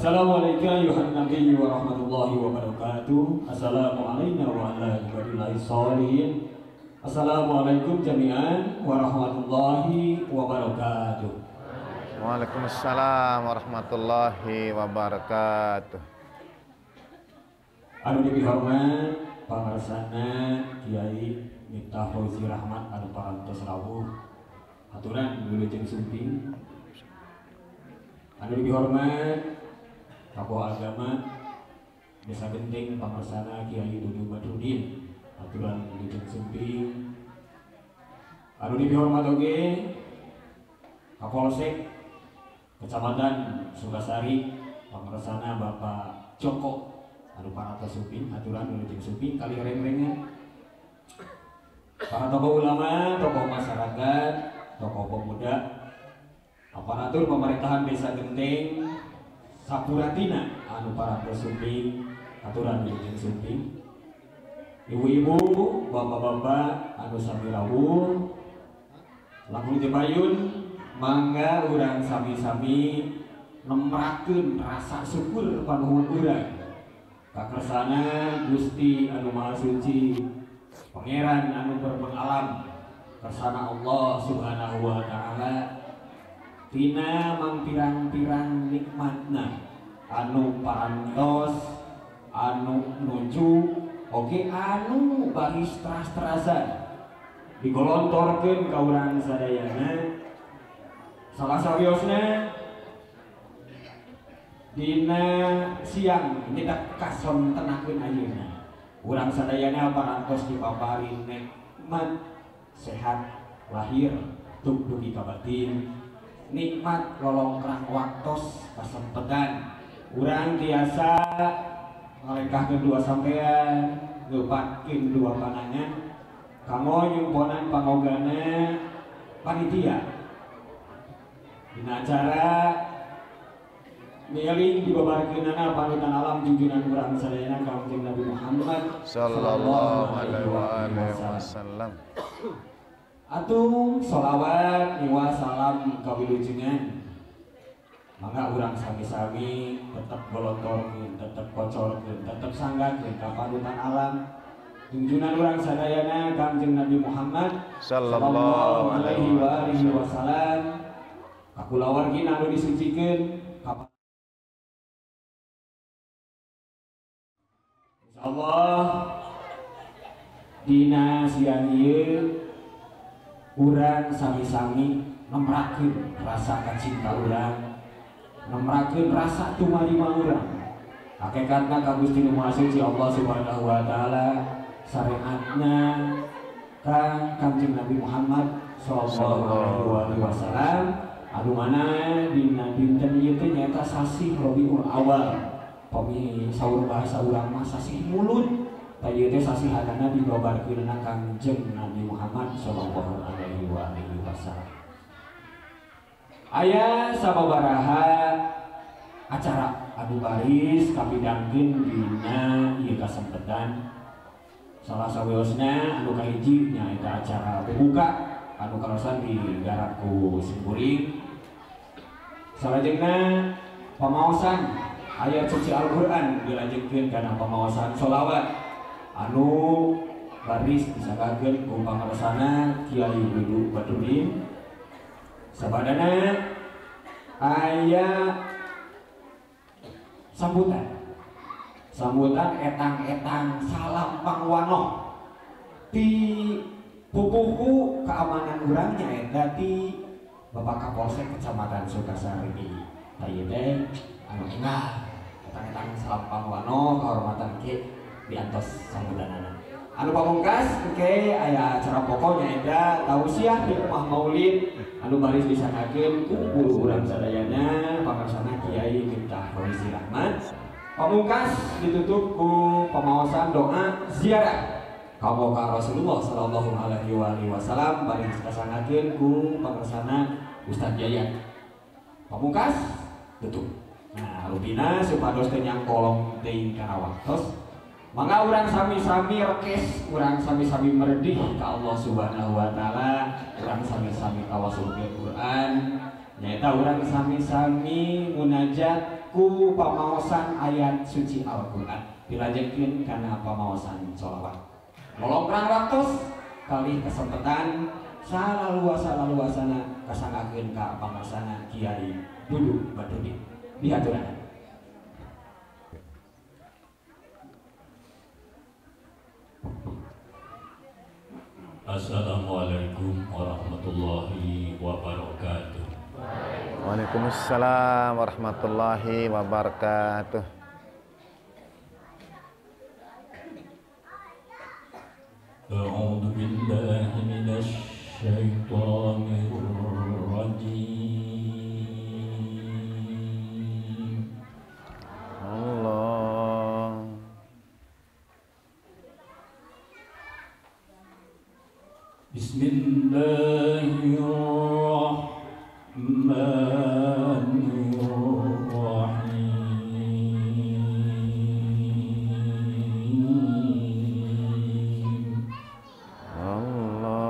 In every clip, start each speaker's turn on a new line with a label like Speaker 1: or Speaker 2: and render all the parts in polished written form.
Speaker 1: Assalamualaikum warahmatullahi warahmatullahi wabarakatuh. Assalamualaikum warahmatullahi wabarakatuh. Assalamualaikum jami'an warahmatullahi wabarakatuh.
Speaker 2: Waalaikumsalam warahmatullahi wabarakatuh.
Speaker 1: Anu dihormat pangarsana Kiai Miftah Fauzi Rahmat anu parantos rawuh aturan wilujeng sumping. Anu dihormat Tokoh agama Desa Genting pangarsana Kiai Dudu Badrudin aturan wilujeng sumping. Anu dihormat oge Kapolsek Kecamatan Sukasari pangarsana Bapak Joko anu parantos sumping aturan wilujeng sumping kali reng-rengan. Para tokoh ulama, tokoh masyarakat, tokoh pemuda, aparatur pemerintahan Desa Genting, Sapuratina anu parantos sumping aturan wilujeng sumping. Ibu-ibu, bapak-bapak anu sami rawuh, langkung jebayun, mangga urang sami-sami nemrakeun rasa syukur panuhun urang kakersana Gusti anu Maha Suci, Pangeran anu berpengalam, kersana Allah Subhanahu wa Ta'ala, tina mangpirang-pirang nikmatna anu parantos, anu nuju, oge anu baris teras-terasan digolontorkeun ka urang sadayana. Salah sawiosna dina siang ini tak kasontenakeun ayeuna urang sadayana parantos dipapari nikmat sehat lahir tuk dugi ka batin, nikmat lolongkrang waktos kasempetan urang tiasa ngalengkahkeun dua sampean ngeubatkeun dua panangan kanggo nyumponan pangogana panitia dina acara ngeling dibabarkeunana panutan alam junjunan urang sadayana Kangjeng Nabi Muhammad
Speaker 2: sallallahu alaihi wasallam.
Speaker 1: Atung sholawat niwa salam kawilujengan mangga urang sami-sami tetep golontorkeun, tetep kocorkeun, tetep sanggakeun ka panutan alam junjunan urang sadayana Kangjeng Nabi Muhammad sallallahu alaihi wasallam. Kakulawargi anu disucikeun insyaallah dina siang ieu urang sami-sami nemrakeun rasa kacinta urang, nemrakeun rasa tumarima urang. Hakikatna ka Gusti Nu Maha Suci Allah Subhanahu wa taala syariatna ka Kanjeng Nabi Muhammad sallallahu alaihi wasallam anu mana dina dinten ieu teh nyaeta sasih Rabiul Awal. Pami saur bahasa urang mah sasih mulut. Ta ieu teh sasih hadana digobarkeun na Kanjeng Nabi Muhammad sallallahu alaihi wasallam. Aya sababaraha acara adu baris kapidangkeun dina ieu kasempetan. Salah saweosna anu kahiji nyaeta acara buka anu karosan digarap ku Simkuring. Salajengna pamaosan ayat suci Al-Qur'an dilajengkeun kana pamaosan sholawat anu baris disagakeun ku pangaresana Kiai Dudu Badudin. Sabadana aya sambutan etang-etang salam pangwanoh ti pupuhu keamanan urang nyaeta ti Bapak Kapolsek Kecamatan Sukasari. Tah ieu teh anu enggah etang-etang salam pangwanoh kahormatan ke diantos sambutanana. Anu pamungkas engke aya acara pokok nyaeta tausiah di rumah maulid anu baris disanakeun ku guru urang sadayana pangarsana Kiai Miftah Roisi Rahmat. Pamungkas ditutup ku pamaosan doa ziarah ka Rasulullah sallallahu alaihi wasallam baris kasanakeun ku pangarsana Ustaz Yayat. Pamungkas tutup. Nah, rupina supados teu nyangkolong teuing kana waktos. Mangga urang sami-sami rekes, urang sami-sami meredih ka Allah Subhanahu wa taala, urang sami-sami tawasul bil Quran, nyaeta urang sami-sami munajat ku pamaosan ayat suci Al-Qur'an. Dilajengkeun kana pamaosan sholawat. Molongkrang waktos kalih kesempatan salaluas-salaluasana kasangakeun ka pangarsana Kiai Dudu Badudin. Diaturan.
Speaker 3: Assalamualaikum warahmatullahi wabarakatuh.
Speaker 2: Waalaikumsalam warahmatullahi wabarakatuh.
Speaker 3: A'udzu billahi minasy syaithanir rajim.
Speaker 2: Allah.
Speaker 3: Bismillahirrahmanirrahim.
Speaker 2: Allah.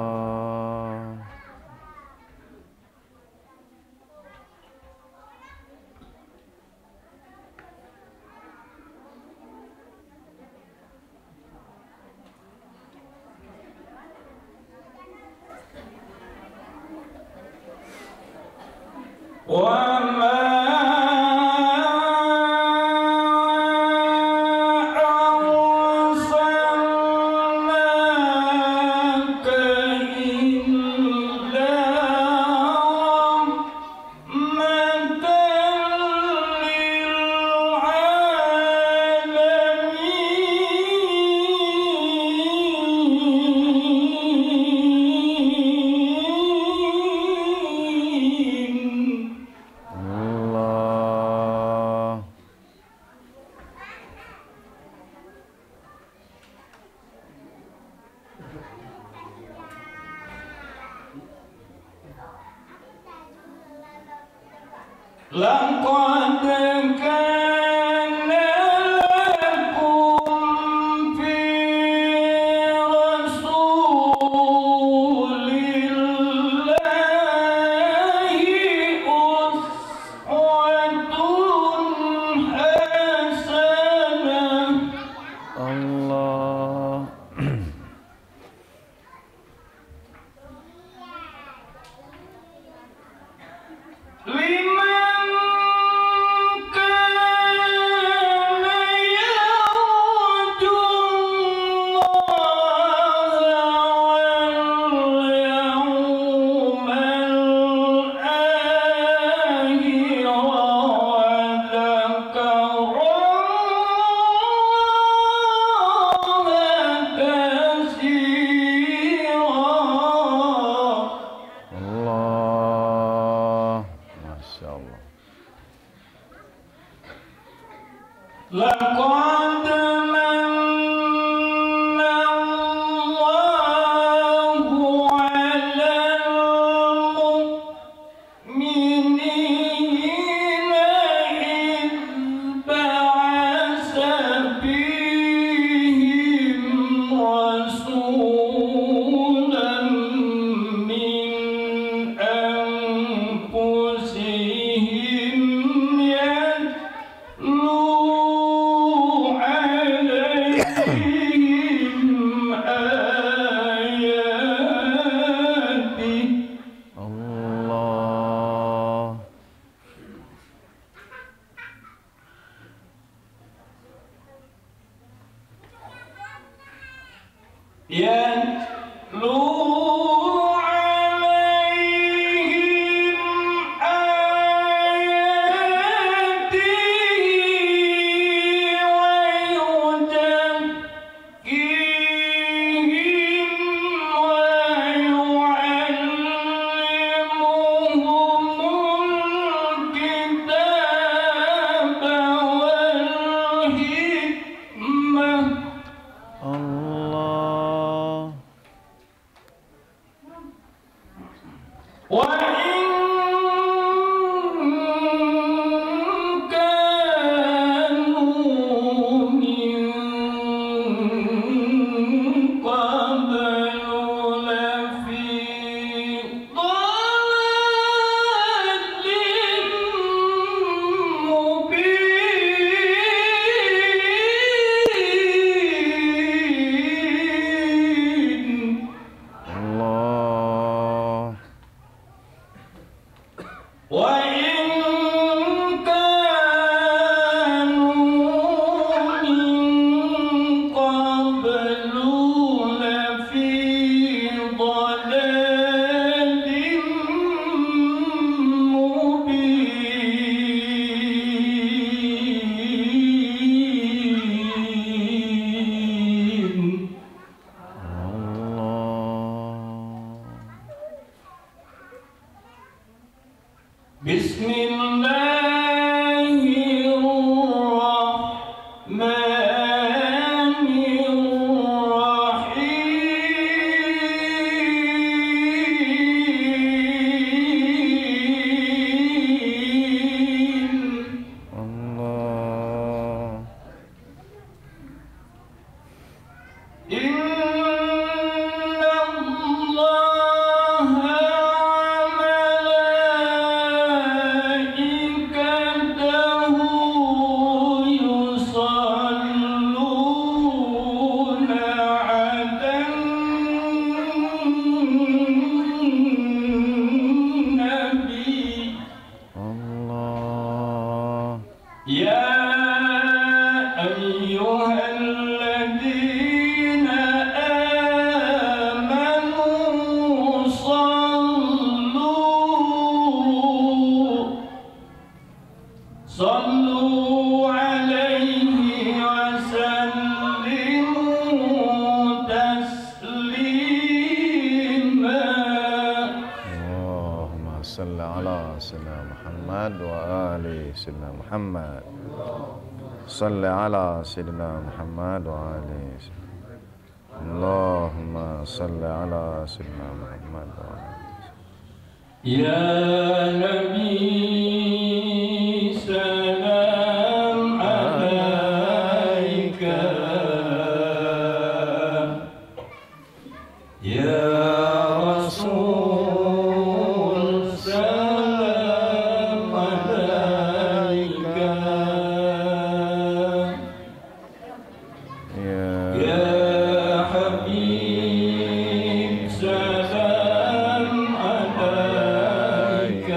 Speaker 3: Laqad kana lakum fi rasulillahi uswatun hasanah.
Speaker 2: Allah.
Speaker 3: لقد من الله على المؤمنين إذ بعث فيهم رسولا من أنفسهم يتلو عليهم آياته
Speaker 2: Allah.
Speaker 3: يتلو عليهم آياته ويزكيهم ويعلمهم الكتاب والحكمة
Speaker 2: Allah.
Speaker 3: وإن كانوا من قبل لفي ضلال مبين
Speaker 2: Allah.
Speaker 3: وإن كانوا من قبل لفي ضلال مبين
Speaker 2: Allah.
Speaker 3: بسم الله الرحمن الرحيم
Speaker 2: Allah.
Speaker 3: إن الله وملائكته يصلون على النبي
Speaker 2: Allah.
Speaker 3: يا أيها الذين آمنوا صلوا عليه وسلموا تسليما
Speaker 2: Allahumma salli ala sayyidina Muhammad wa ali sayyidina Muhammad. Salli ala sayyidina Muhammad wa ali sayyidina. Allahumma salli ala sayyidina Muhammad wa ali.
Speaker 3: يا نبي سلام عليك يا رسول سلام عليك يا حبيب سلام عليك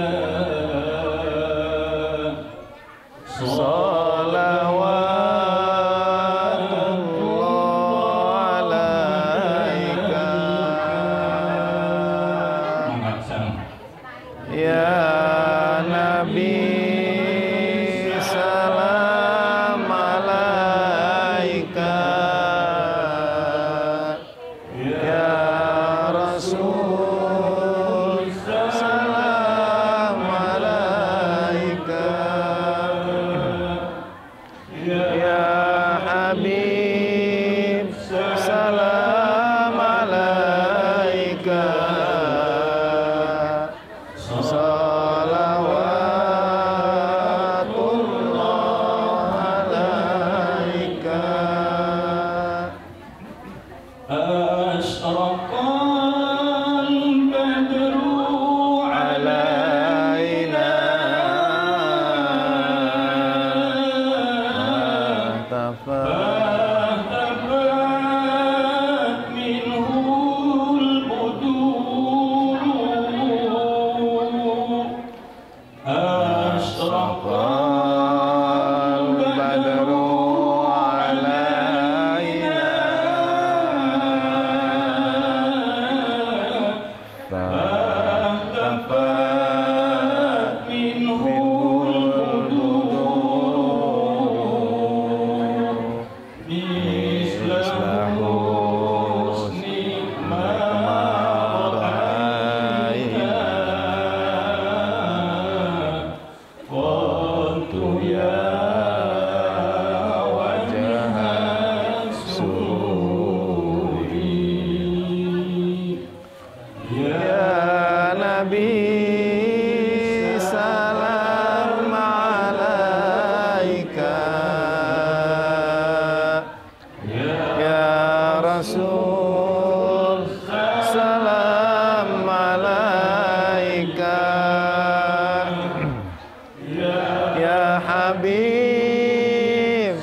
Speaker 2: Habib,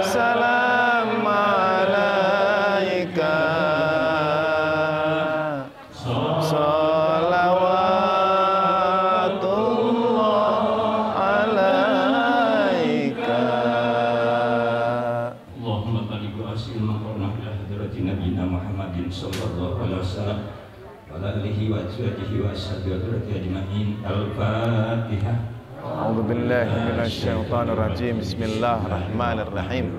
Speaker 2: salam alaika. Salawatullah alaika.
Speaker 3: Allahumma barik wa asil maqamna ila hadrati nabiyina Muhammadin sallallahu alaihi wasallam wa ala alihi wa azwajihi wa ashabihi ajma'in. Al-Fatihah.
Speaker 2: A'udzu billahi minasy syaithanir rajim. Bismillahirrahmanirrahim.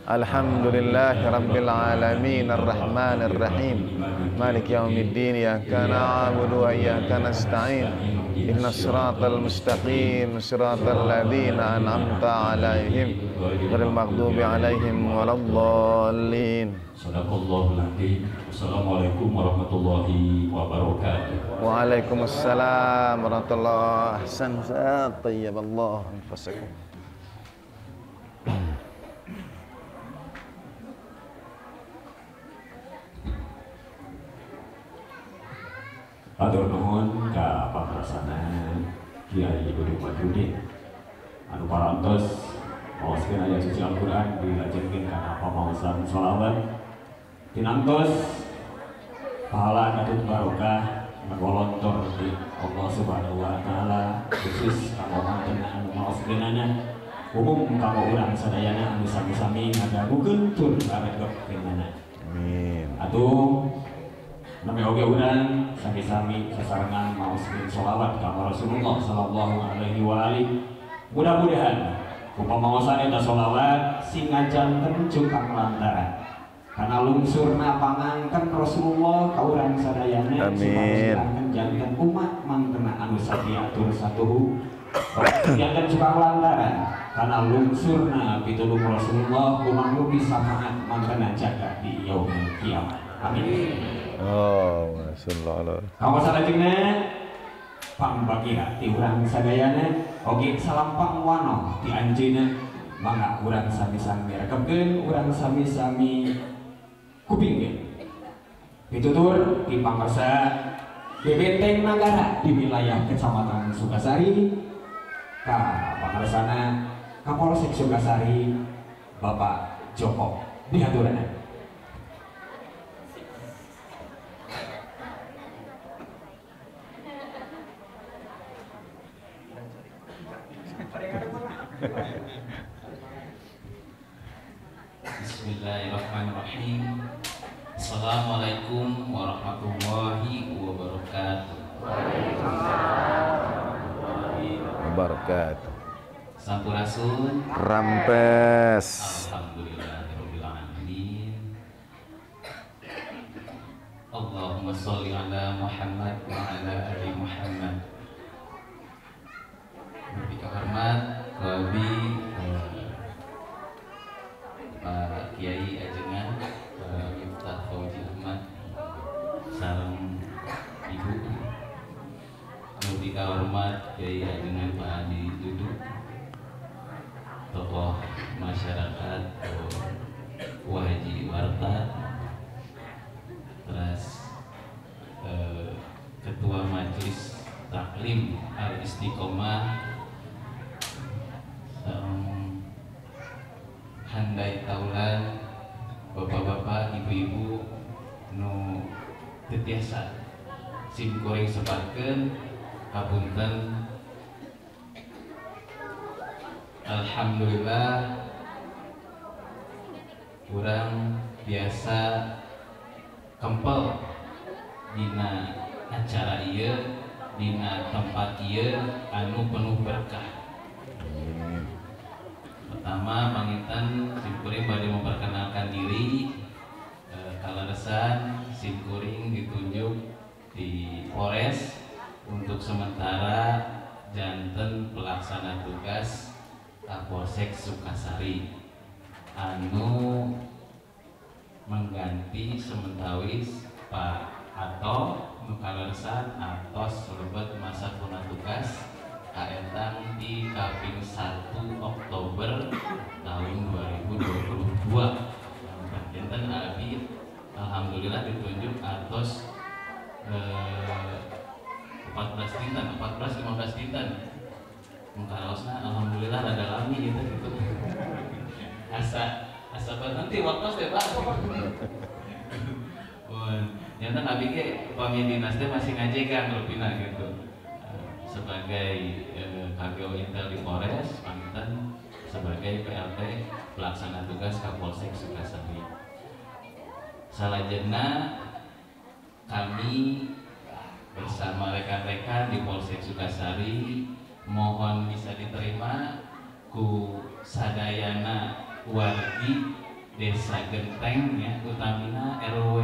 Speaker 2: Alhamdulillahi rabbil alamin arrahmanir rahim maliki yaumiddin iyyaka na'budu wa iyyaka nasta'in ihdinas siratal mustaqim siratal ladzina an'amta 'alaihim ghairil maghdubi 'alaihim waladdallin.
Speaker 3: Sadaqallahul azim. Assalamualaikum warahmatullahi wabarakatuh.
Speaker 2: Waalaikumsalam warahmatullahi wabarakatuh. Tayyiballahu anfusakum.
Speaker 1: Atur nuhun ka pakarasana Kiai Budi Madudin anu parantos maoskeun aya suci Al-Qur'an dilajengkeun kana pamaosan sholawat tinangtos pahala katut barokah ngagolontor di Allah Subhanahu wa taala khusus kanggo manten anu maoskeunana umum kanggo urang sadayana anu sami-sami ngadagukeun tur baregepkeunana.
Speaker 2: Amin.
Speaker 1: Atuh nami oge urang sami-sami sasarengan maoskeun sholawat ka Rasulullah sallallahu alaihi wa alihi. Mudah-mudahan kupamaosan eta sholawat sing ngajanten cukang lantaran kana lungsurna pangangken Rasulullah ka urang sadayana
Speaker 2: Amin.
Speaker 1: janten umat mangkena anu sadiatur satuhu janten cukang lantaran kana lungsurna pitulung Rasulullah kumangrupi syafaat mangkena jagat di yaumul kiamat. Amin.
Speaker 2: Oh, masyaallah.
Speaker 1: Kamu salajengna pambagina ti urang sadayana oge salampang wano ti anjeunna mangga urang sami-sami rekepkeun urang sami-sami kupingkeun pitutur ti pangarsa Bebenteng Nagara di wilayah Kecamatan Sukasari ka pangarsana Kapolsek Sukasari Bapak Joko dihaturna.
Speaker 4: Bismillahirrahmanirrahim. Assalamualaikum warahmatullahi wabarakatuh.
Speaker 2: Wabarakatuh.
Speaker 4: Sampurasun.
Speaker 2: Rampes.
Speaker 4: Alhamdulillahirabbil alamin. Allahumma sholli ala Muhammad wa ala ali Muhammad. Berbicara hormat Wabi Pak Kiai Ajengan Miftah Fauzi Ahmad sareng Ibu Berbicara hormat Kiai Ajengan Pak Adi Duduk tokoh masyarakat Wahaji Warta terus Ketua Majelis Taklim Al-Istiqomah handai taulan bapak-bapak ibu-ibu nu tetiasa sim goreng sebarkeun kapunten. Alhamdulillah urang biasa kempel dina acara ieu dina tempat ieu anu penuh berkah. Pertama pangitan simkuring bade memperkenalkan diri kalaresan simkuring ditunjuk di Polres untuk sementara janten pelaksana tugas Kapolsek Sukasari anu mengganti sementawis Pak Ato kalaresan atos lebet masa puna tugas kaentang di Kaping 1 Oktober tahun 2022. Janten abi alhamdulillah ditunjuk atos 14 dinten 14-15 dinten mengkaraosna alhamdulillah rada wangi gitu. Asa berhenti waktu teh Pak. Nyata Nabi ke pami dinas teh masih ngajegan rupina gitu. Sebagai KGO Intel di Polres Panten, sebagai PLT pelaksana tugas Kapolsek Sukasari. Salajengna kami bersama rekan-rekan di Polsek Sukasari mohon bisa diterima ku sadayana wargi Desa Genteng ya, utamina RW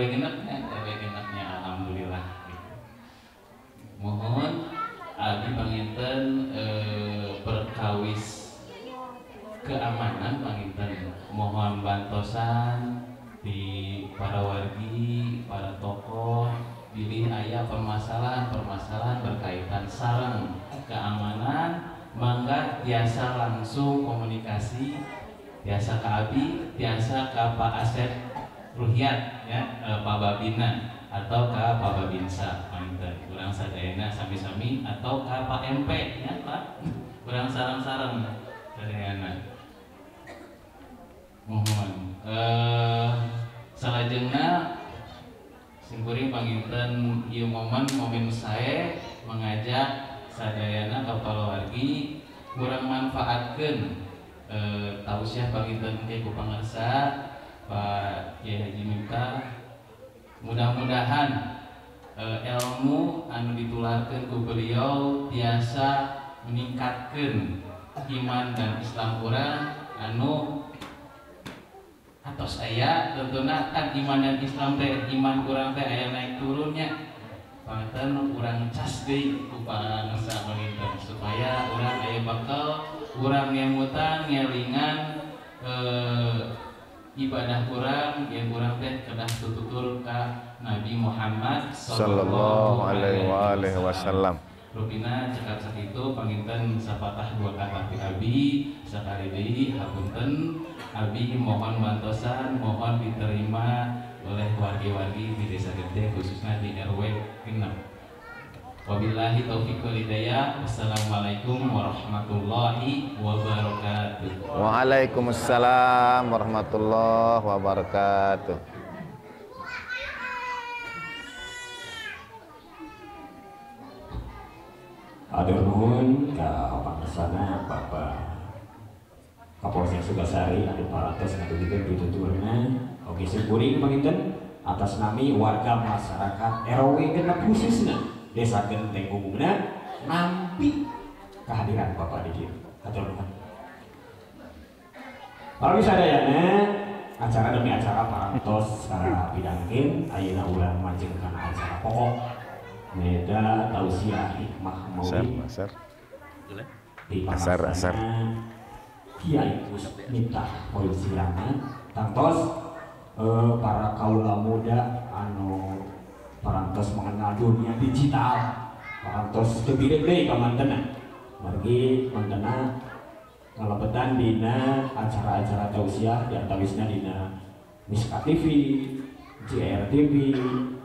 Speaker 4: genepnya alhamdulillah gitu. Mohon abdi panginten perkawis keamanan panginten mohon bantosan di para wargi, para tokoh pilih aya permasalahan berkaitan sareng keamanan mangga biasa langsung komunikasi biasa ke Abi, biasa ke Pak Asep Ruhyat ya, Pak Babina atau ke Pak Babinsa panginten kurang sadayana sami-sami atau ke Pak MP ya Pak kurang sareng-sareng sadayana mohon salajengna singkuring panginten ieu momen saya mengajak sadayana kapal wargi kurang manfaatkeun tausiah panginten ke ku pangarsa Pak Kiai Haji Miftah mudah-mudahan ilmu anu ditularkeun ku beliau biasa meningkatkeun iman dan Islam urang anu atos aya tentunya kan iman dan Islam teh iman kurang teh aya naik turunnya panten urang cas deui ku pangarsa panginten supaya urang aya bakal urang ngemutan ngelingan ibadah kurang yang kurang teh kedah tututur ka Nabi Muhammad
Speaker 2: sallallahu alaihi wasallam.
Speaker 4: Rupina cekap sakitu panginten sapatah dua kata ti Abi sakali deui hapunten Abi mohon bantosan mohon diterima oleh wargi-wargi di Desa Gede khususnya di RW 6. Wabillahi taufiq wal hidayah. Wassalamualaikum warahmatullahi wabarakatuh.
Speaker 2: Waalaikumsalam warahmatullahi wabarakatuh.
Speaker 1: Atur nuhun ka pangarsana Bapak Kapolsek Sukasari anu parantos ngadugikeun pituturna oge syukuring panginten atas nami warga masyarakat RW 6 khususna Desa Genteng umumna nampi kehadiran Bapak di dieu. Hatur nuhun. Para sadayana acara demi acara parantos secara pidangkeun ayeuna urang majengkeun acara pokok Meda tausiah hikmah maulid di pangarsana Kiai Gus Miftah Polisi Rahman tangtos para kaula muda anu parantos mengenal dunia digital parantos teu deui ka mantenna margi mantenna ngalabetan dina acara-acara tausiah diantawisna dina Miska TV, JR TV,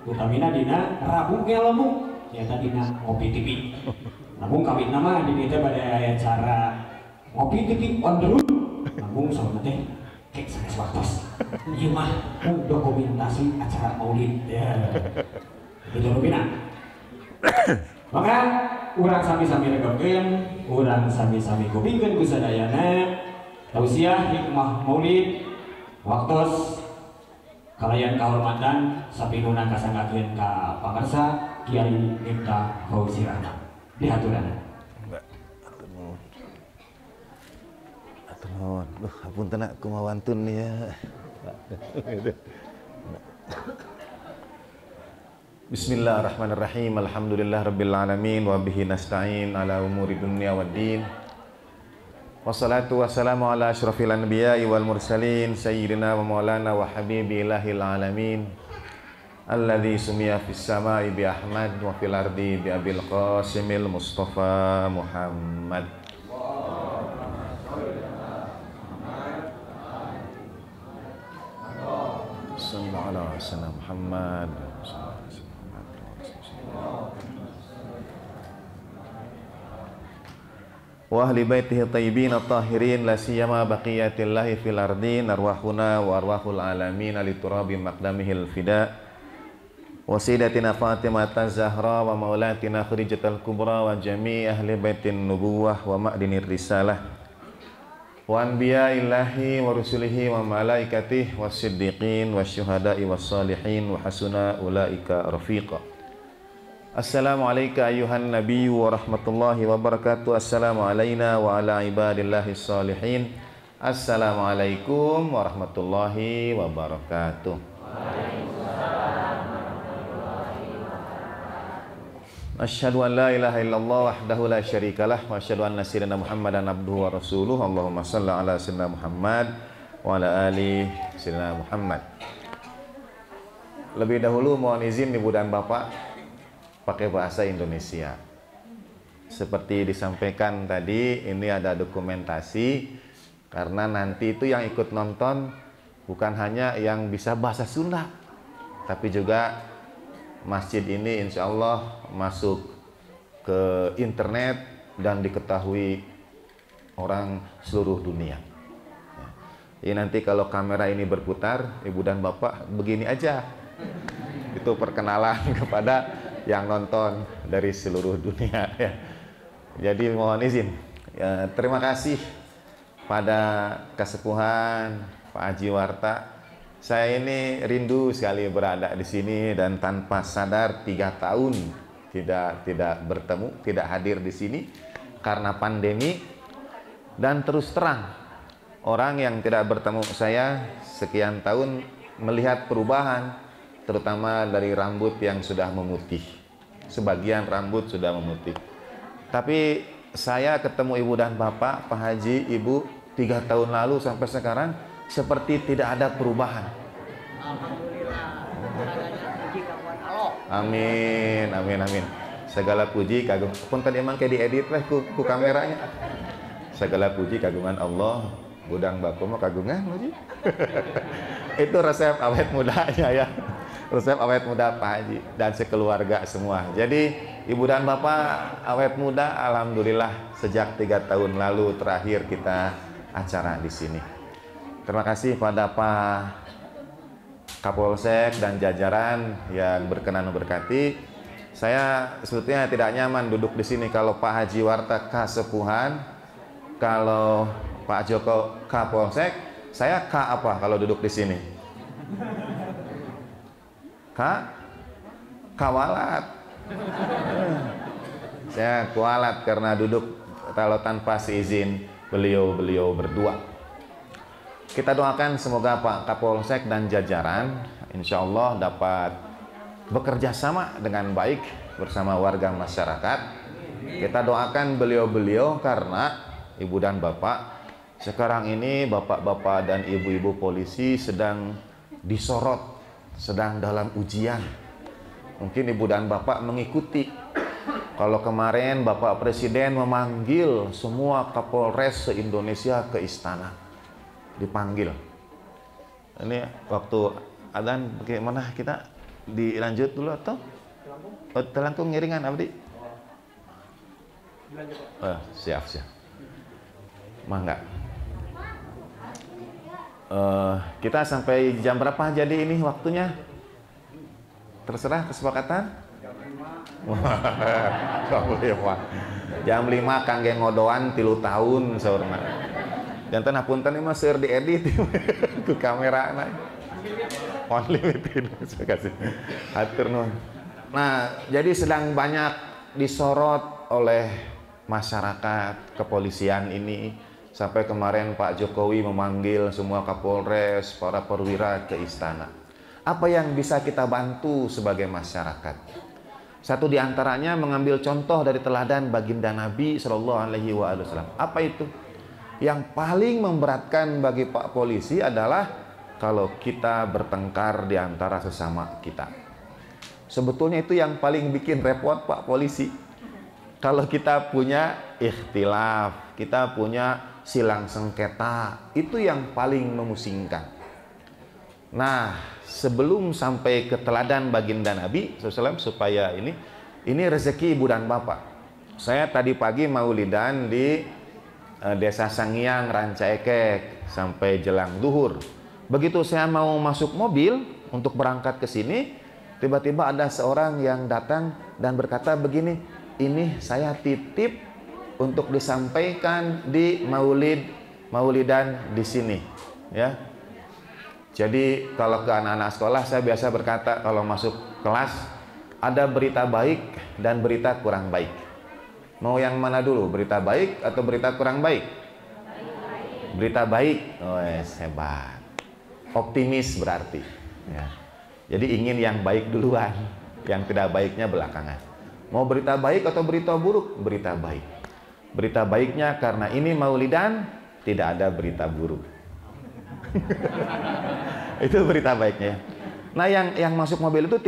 Speaker 1: utamina dina Rabu Ngelemu nyata dina Ngopi TV. Namun kawin nama di kita pada acara Ngopi TV on the road. Namun sama teh kek sanes waktos. Ieu mah dokumentasi acara Maulid ya. Gitu rupina. Maka urang sami-sami rekokeun, urang sami-sami kupingkeun ku sadayana tausiah hikmah Maulid waktos kalayan kehormatan sapinuna kasanggakeun ka pangarsa Kiai Miftah Polisi Rahman. Dihaturana.
Speaker 2: Atur nuhun. Hapunten kumaha wantun ya. Bismillahirrahmanirrahim. Alhamdulillahirabbil alamin wa bihi nasta'in ala umuri dunya waddin. Wassalatu wassalamu ala asyrafil anbiya'i wal mursalin sayyidina wa maulana wa habibi ilahil alamin alladzi sumiya fis sama'i bi Ahmad wa fil ardi bi Abil Qasimil Mustafa Muhammad. Sallallahu alaihi wasallam Muhammad. wa ahli baitihi thayyibin at-tahirin la siyama baqiyatillahi fil ardin arwahuna wa arwahul alamin li turabi maqdamihil fida wa sayyidatina Fatimah az-Zahra wa maulatina Khadijatul Kubra wa jami' ahli baitin nubuwah wa ma'dinir risalah wa anbiya'illahi wa rusulihi wa malaikatihi was siddiqin wasyuhada'i was salihin wa hasuna ulaika rafiqa. Assalamualaikum ayuhan nabiyyu wa rahmatullahi wa barakatuh. Assalamu alayna wa ala ibadillahi salihin. Assalamualaikum warahmatullahi wabarakatuh. Asyhadu an la ilaha illallah wahdahu la syarikalah wa asyhadu anna sayyidina Muhammadan abduhu wa rasuluh. Allahumma shalli ala sayyidina Muhammad wa ala ali sayyidina Muhammad. Lebih dahulu mohon izin Ibu dan Bapak pakai bahasa Indonesia. Seperti disampaikan tadi, ini ada dokumentasi karena nanti itu yang ikut nonton bukan hanya yang bisa bahasa Sunda, tapi juga masjid ini insya Allah masuk ke internet dan diketahui orang seluruh dunia. Jadi nanti kalau kamera ini berputar, Ibu dan Bapak begini aja. Itu perkenalan kepada yang nonton dari seluruh dunia ya. Jadi mohon izin ya, terima kasih pada kesepuhan Pak Haji Warta. Saya ini rindu sekali berada di sini dan tanpa sadar 3 tahun tidak bertemu, tidak hadir di sini karena pandemi. Dan terus terang, orang yang tidak bertemu saya sekian tahun melihat perubahan, terutama dari rambut yang sudah memutih. Sebagian rambut sudah memutih. Tapi saya ketemu Ibu dan Bapak, Pak Haji, Ibu 3 tahun lalu sampai sekarang seperti tidak ada perubahan.
Speaker 5: Alhamdulillah. Puji kawan Allah.
Speaker 2: Amin, amin, amin. Segala puji kagum. Pun tadi emang kayak diedit lah ku kameranya. Segala puji kagungan Allah. Budang Bapak mau kagungan Haji. Itu resep awet mudanya ya. Resep awet muda Pak Haji dan sekeluarga semua. Jadi Ibu dan Bapak awet muda, alhamdulillah sejak 3 tahun lalu terakhir kita acara di sini. Terima kasih pada Pak Kapolsek dan jajaran yang berkenan memberkati. Saya sebetulnya tidak nyaman duduk di sini kalau Pak Haji Warta Kasepuhan, kalau Pak Joko Kapolsek, saya K apa kalau duduk di sini? Kawalat. Saya kualat karena duduk kalau tanpa seizin beliau berdua. Kita doakan semoga Pak Kapolsek dan jajaran insya Allah dapat bekerja sama dengan baik bersama warga masyarakat. Kita doakan beliau karena Ibu dan Bapak sekarang ini bapak-bapak dan ibu-ibu polisi sedang disorot, sedang dalam ujian. Mungkin Ibu dan Bapak mengikuti. Kalau kemarin Bapak Presiden memanggil semua Kapolres se-Indonesia ke istana. Dipanggil. Ini waktu adzan bagaimana kita dilanjut dulu atau? Telangkung ngiringan Abdi? Siap. Mangga. Kita sampai jam berapa jadi ini waktunya? Terserah kesepakatan? Jam 5 kangge ngodoan 3 tahun saurna. Jantan hapunten mah seur diedit ku kamerana. Unlimited. Hatur nuhun. Nah, jadi sedang banyak disorot oleh masyarakat kepolisian ini. Sampai kemarin Pak Jokowi memanggil semua Kapolres, para perwira ke istana. Apa yang bisa kita bantu sebagai masyarakat? Satu diantaranya mengambil contoh dari teladan baginda Nabi Shallallahu Alaihi Wasallam. Apa itu? Yang paling memberatkan bagi Pak Polisi adalah kalau kita bertengkar di antara sesama kita. Sebetulnya itu yang paling bikin repot Pak Polisi. Kalau kita punya ikhtilaf, kita punya silang sengketa, itu yang paling memusingkan. Nah, sebelum sampai ke teladan baginda Nabi SAW supaya ini rezeki ibu dan bapak. Saya tadi pagi maulidan di Desa Sangiang, Rancaekek sampai jelang duhur. Begitu saya mau masuk mobil untuk berangkat ke sini, tiba-tiba ada seorang yang datang dan berkata begini, ini saya titip untuk disampaikan di maulidan di sini, ya. Jadi kalau ke anak-anak sekolah saya biasa berkata kalau masuk kelas ada berita baik dan berita kurang baik. Mau yang mana dulu? Berita baik atau berita kurang baik? Berita baik. Oh, hebat. Optimis berarti. Ya. Jadi ingin yang baik duluan, yang tidak baiknya belakangan. Mau berita baik atau berita buruk? Berita baik. Berita baiknya karena ini maulidan tidak ada berita buruk. Itu berita baiknya. Nah, yang masuk mobil itu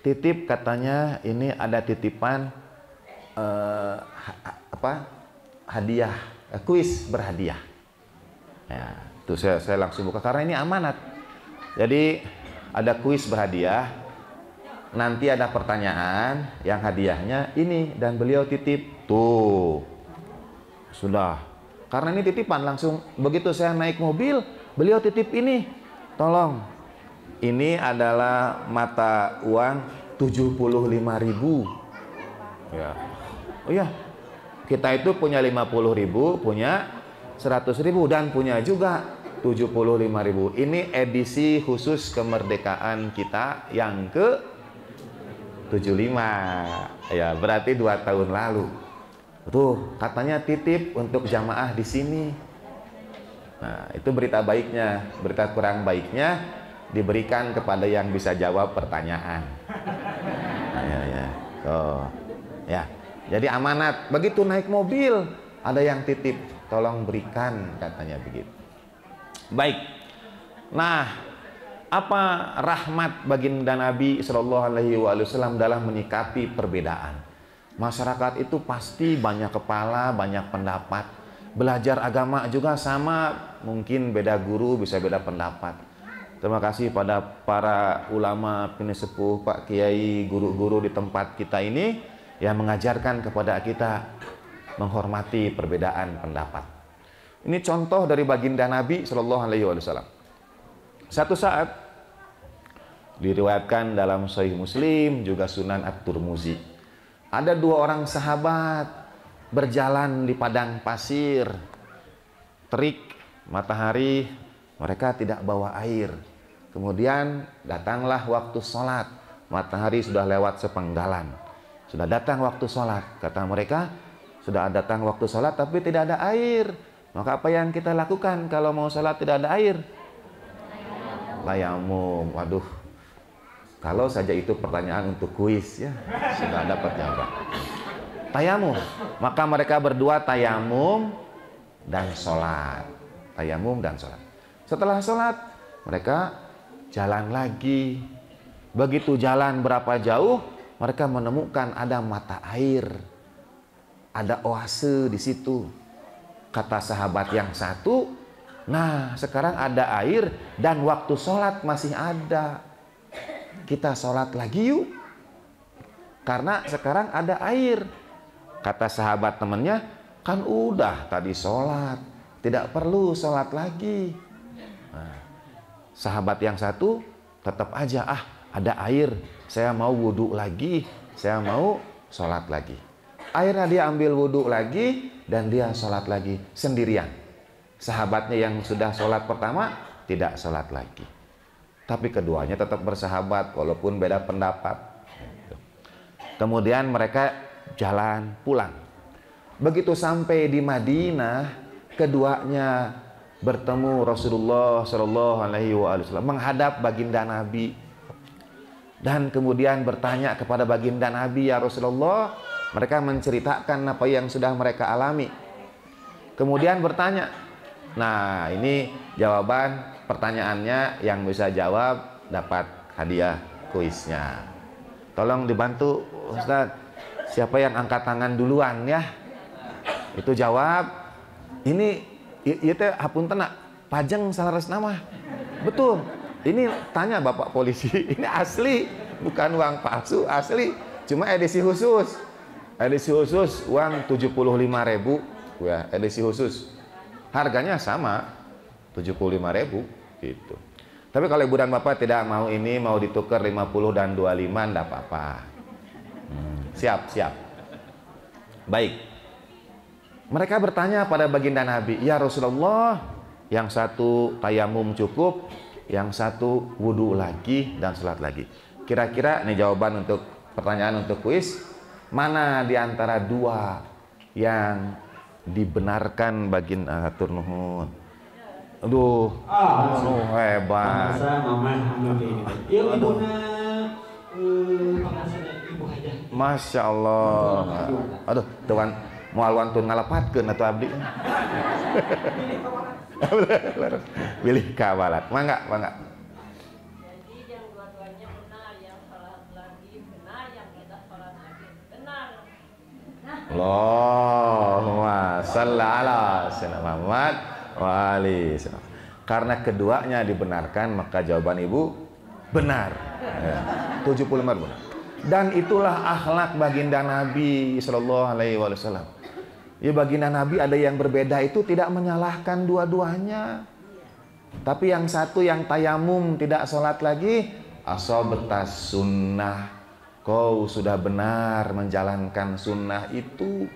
Speaker 2: titip katanya ini ada titipan hadiah, kuis berhadiah. Ya, tuh saya langsung buka karena ini amanat. Jadi ada kuis berhadiah. Nanti ada pertanyaan yang hadiahnya ini dan beliau titip. Tuh. Sudah. Karena ini titipan langsung begitu saya naik mobil, beliau titip ini. Tolong. Ini adalah mata uang 75.000. Ya. Oh ya, kita itu punya 50.000, punya 100.000 dan punya juga 75.000. Ini edisi khusus kemerdekaan kita yang ke 75. Ya, berarti 2 tahun lalu. Tuh, katanya titip untuk jamaah di sini. Nah, itu berita baiknya. Berita kurang baiknya diberikan kepada yang bisa jawab pertanyaan. Ya. Tuh. Ya. Jadi amanat, begitu naik mobil ada yang titip, tolong berikan katanya begitu. Baik. Nah, apa rahmat baginda Nabi Shallallahu Alaihi Wasallam dalam menyikapi perbedaan? Masyarakat itu pasti banyak kepala, banyak pendapat. Belajar agama juga sama, mungkin beda guru bisa beda pendapat. Terima kasih pada para ulama, pesepuh, Pak Kiai, guru-guru di tempat kita ini yang mengajarkan kepada kita menghormati perbedaan pendapat. Ini contoh dari baginda Nabi Shallallahu Alaihi Wasallam. Satu saat diriwayatkan dalam Sahih Muslim juga Sunan At-Tirmidzi, ada 2 orang sahabat berjalan di padang pasir, terik matahari, mereka tidak bawa air. Kemudian datanglah waktu sholat, matahari sudah lewat sepenggalan. Sudah datang waktu sholat, kata mereka, sudah datang waktu sholat tapi tidak ada air. Maka apa yang kita lakukan kalau mau sholat tidak ada air? Tayamum. Waduh, kalau saja itu pertanyaan untuk kuis ya, sudah dapat jawaban. Tayamum. Maka mereka berdua tayamum dan sholat. Tayamum dan sholat. Setelah sholat, mereka jalan lagi. Begitu jalan berapa jauh, mereka menemukan ada mata air, ada oase di situ. Kata sahabat yang satu, nah sekarang ada air dan waktu sholat masih ada. Kita sholat lagi yuk, karena sekarang ada air. Kata sahabat temannya, kan udah tadi sholat, tidak perlu sholat lagi. Nah, sahabat yang satu tetap aja, ada air, saya mau wudhu lagi, saya mau sholat lagi. Akhirnya dia ambil wudhu lagi dan dia sholat lagi sendirian. Sahabatnya yang sudah sholat pertama tidak sholat lagi. Tapi keduanya tetap bersahabat walaupun beda pendapat. Kemudian mereka jalan pulang. Begitu sampai di Madinah, keduanya bertemu Rasulullah Shallallahu Alaihi Wasallam, menghadap baginda Nabi. Dan kemudian bertanya kepada baginda Nabi, ya Rasulullah, mereka menceritakan apa yang sudah mereka alami. Kemudian bertanya, nah ini jawaban pertanyaannya, yang bisa jawab dapat hadiah kuisnya. Tolong dibantu Ustaz, siapa yang angkat tangan duluan ya? Itu jawab, ini teh hapunten pajeng salaras nama. Betul. Ini tanya Bapak polisi, ini asli, bukan uang palsu, asli. Cuma edisi khusus. Edisi khusus uang 75.000 ya, edisi khusus. Harganya sama 75.000 gitu. Tapi kalau ibu dan bapak tidak mau ini, mau ditukar 50 dan 25, enggak apa-apa. Siap. Baik. Mereka bertanya pada baginda Nabi, "Ya Rasulullah, yang satu tayamum cukup, yang satu wudhu lagi dan salat lagi." Kira-kira ini jawaban untuk pertanyaan untuk kuis, mana di antara dua yang dibenarkan baginda atur nuhun? Aduh, hebat.
Speaker 1: Mama alhamdulillah. Yuk ibuna pengasaran ibu aja.
Speaker 2: Masya Allah. Aduh, tuan mau wantun ngalapatkeun atuh abdi. Pilih kawalat. Mangga.
Speaker 6: Jadi yang dua-duanya benar, yang sholat lagi benar, yang tidak sholat lagi benar.
Speaker 2: Allahumma shalli ala sayyidina Muhammad wa ali. Karena keduanya dibenarkan, maka jawaban ibu benar. Ya, 75 benar. Dan itulah akhlak baginda Nabi sallallahu alaihi wasallam. Ya, baginda Nabi ada yang berbeda itu tidak menyalahkan dua-duanya. Tapi yang satu yang tayamum tidak sholat lagi, asobetas sunnah. Kau sudah benar menjalankan sunnah itu.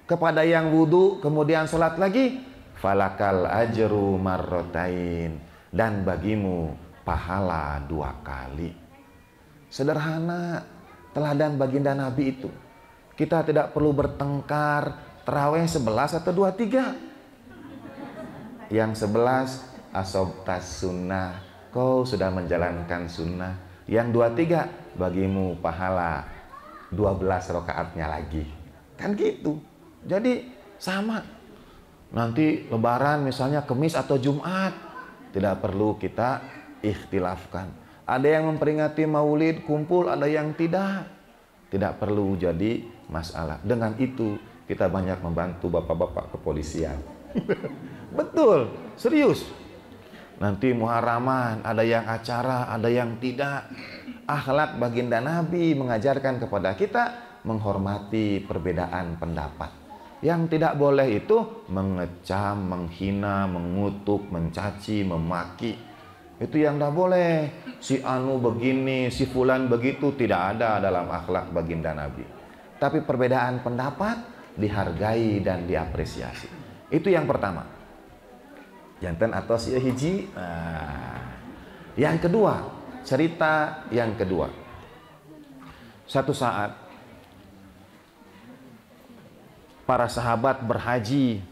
Speaker 2: Kepada yang wudhu kemudian sholat lagi, falakal ajru marrotain, dan bagimu pahala 2 kali. Sederhana teladan baginda Nabi itu. Kita tidak perlu bertengkar tarawih 11 atau 23. Yang 11 asobtas sunnah, kau sudah menjalankan sunnah. Yang 23 bagimu pahala 12 rakaatnya lagi. Kan gitu. Jadi sama. Nanti lebaran misalnya Kamis atau Jumat, tidak perlu kita ikhtilafkan. Ada yang memperingati Maulid kumpul, ada yang tidak. Tidak perlu jadi masalah. Dengan itu kita banyak membantu bapak-bapak kepolisian. Betul, serius. Nanti Muharraman ada yang acara, ada yang tidak. Akhlak baginda Nabi mengajarkan kepada kita menghormati perbedaan pendapat. Yang tidak boleh itu mengecam, menghina, mengutuk, mencaci, memaki. Itu yang tidak boleh. Si anu begini, si fulan begitu, tidak ada dalam akhlak baginda Nabi. Tapi perbedaan pendapat dihargai dan diapresiasi. Itu yang pertama. Jantan atau si hiji. Yang kedua, cerita yang kedua. Satu saat para sahabat berhaji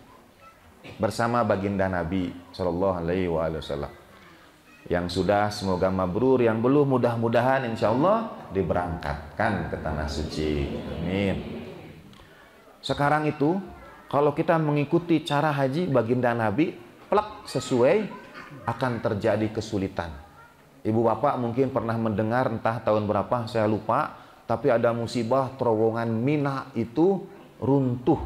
Speaker 2: bersama baginda Nabi Shallallahu Alaihi Wasallam. Yang sudah semoga mabrur, yang belum mudah-mudahan insya Allah diberangkatkan ke tanah suci. Amin. Sekarang itu kalau kita mengikuti cara haji baginda Nabi, plak sesuai, akan terjadi kesulitan. Ibu bapak mungkin pernah mendengar entah tahun berapa saya lupa, tapi ada musibah terowongan Mina itu runtuh.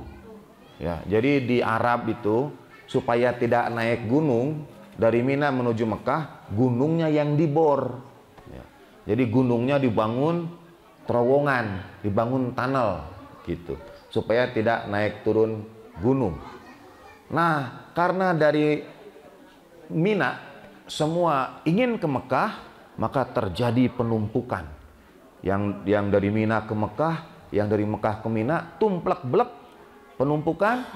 Speaker 2: Ya, jadi di Arab itu supaya tidak naik gunung dari Mina menuju Mekah, gunungnya yang dibor. Ya, jadi gunungnya dibangun terowongan, dibangun tunnel gitu, supaya tidak naik turun gunung. Nah, karena dari Mina semua ingin ke Mekah, maka terjadi penumpukan. Yang dari Mina ke Mekah, yang dari Mekah ke Mina, tumplek-blek penumpukan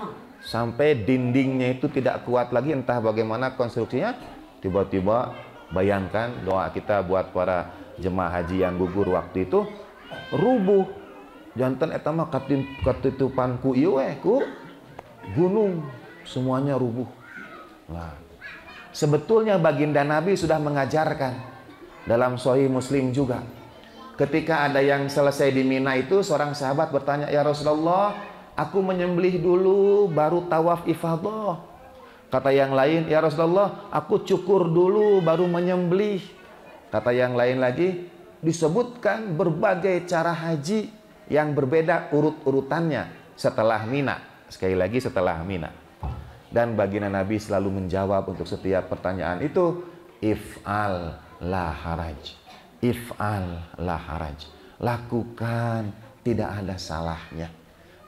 Speaker 2: sampai dindingnya itu tidak kuat lagi, entah bagaimana konstruksinya. Tiba-tiba bayangkan doa kita buat para jemaah haji yang gugur waktu itu, rubuh. Jantan eta mah katutupan ku ieu we ku gunung, semuanya rubuh. Nah, sebetulnya baginda Nabi sudah mengajarkan dalam Sahih Muslim juga. Ketika ada yang selesai di Mina itu, seorang sahabat bertanya, "Ya Rasulullah, aku menyembelih dulu baru tawaf ifadah." Kata yang lain, "Ya Rasulullah, aku cukur dulu baru menyembelih." Kata yang lain lagi, disebutkan berbagai cara haji yang berbeda urut-urutannya setelah Mina. Sekali lagi setelah Mina. Dan baginda Nabi selalu menjawab untuk setiap pertanyaan itu, if'al la haraj. If'al la haraj. Lakukan, tidak ada salahnya.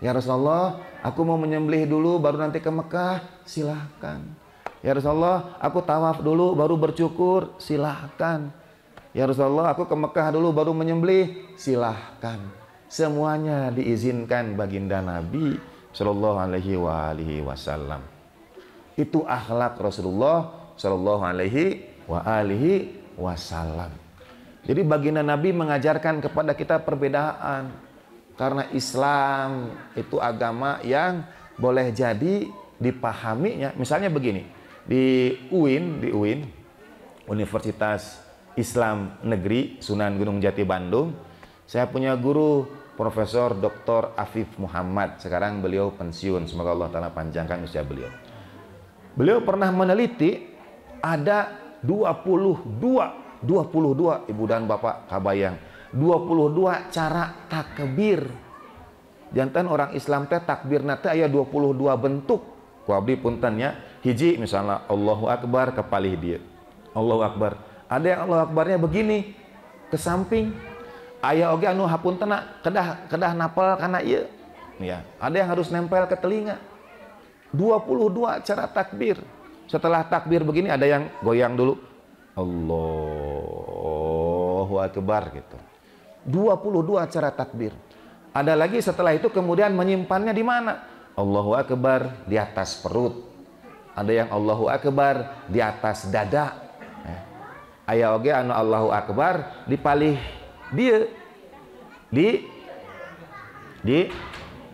Speaker 2: Ya Rasulullah, aku mau menyembelih dulu baru nanti ke Mekah. Silahkan. Ya Rasulullah, aku tawaf dulu baru bercukur. Silahkan. Ya Rasulullah, aku ke Mekah dulu baru menyembelih. Silahkan. Semuanya diizinkan baginda Nabi Sallallahu Alaihi Wasallam. Itu akhlak Rasulullah Sallallahu Alaihi Wasallam. Jadi baginda Nabi mengajarkan kepada kita perbedaan. Karena Islam itu agama yang boleh jadi dipahaminya. Misalnya begini, di UIN, Universitas Islam Negeri Sunan Gunung Jati Bandung, saya punya guru Profesor Dr. Afif Muhammad. Sekarang beliau pensiun, semoga Allah Ta'ala panjangkan usia beliau. Beliau pernah meneliti ada 22 ibu dan bapak kabayang, 22 cara takbir. Jantan orang Islam teh takbir nate aya 22 bentuk. Ku abdi puntennya, hiji misalnya Allahu Akbar kepalih dia. Allahu Akbar. Ada yang Allahu Akbarnya begini ke samping. Aya oge anu hapuntena kedah napal kana ieu. Ya, ada yang harus nempel ke telinga. 22 cara takbir. Setelah takbir begini ada yang goyang dulu. Allahu Akbar gitu. 22 cara takbir. Ada lagi setelah itu kemudian menyimpannya di mana? Allahu Akbar di atas perut. Ada yang Allahu Akbar di atas dada. Aya oge anu Allahu Akbar dipalih dia di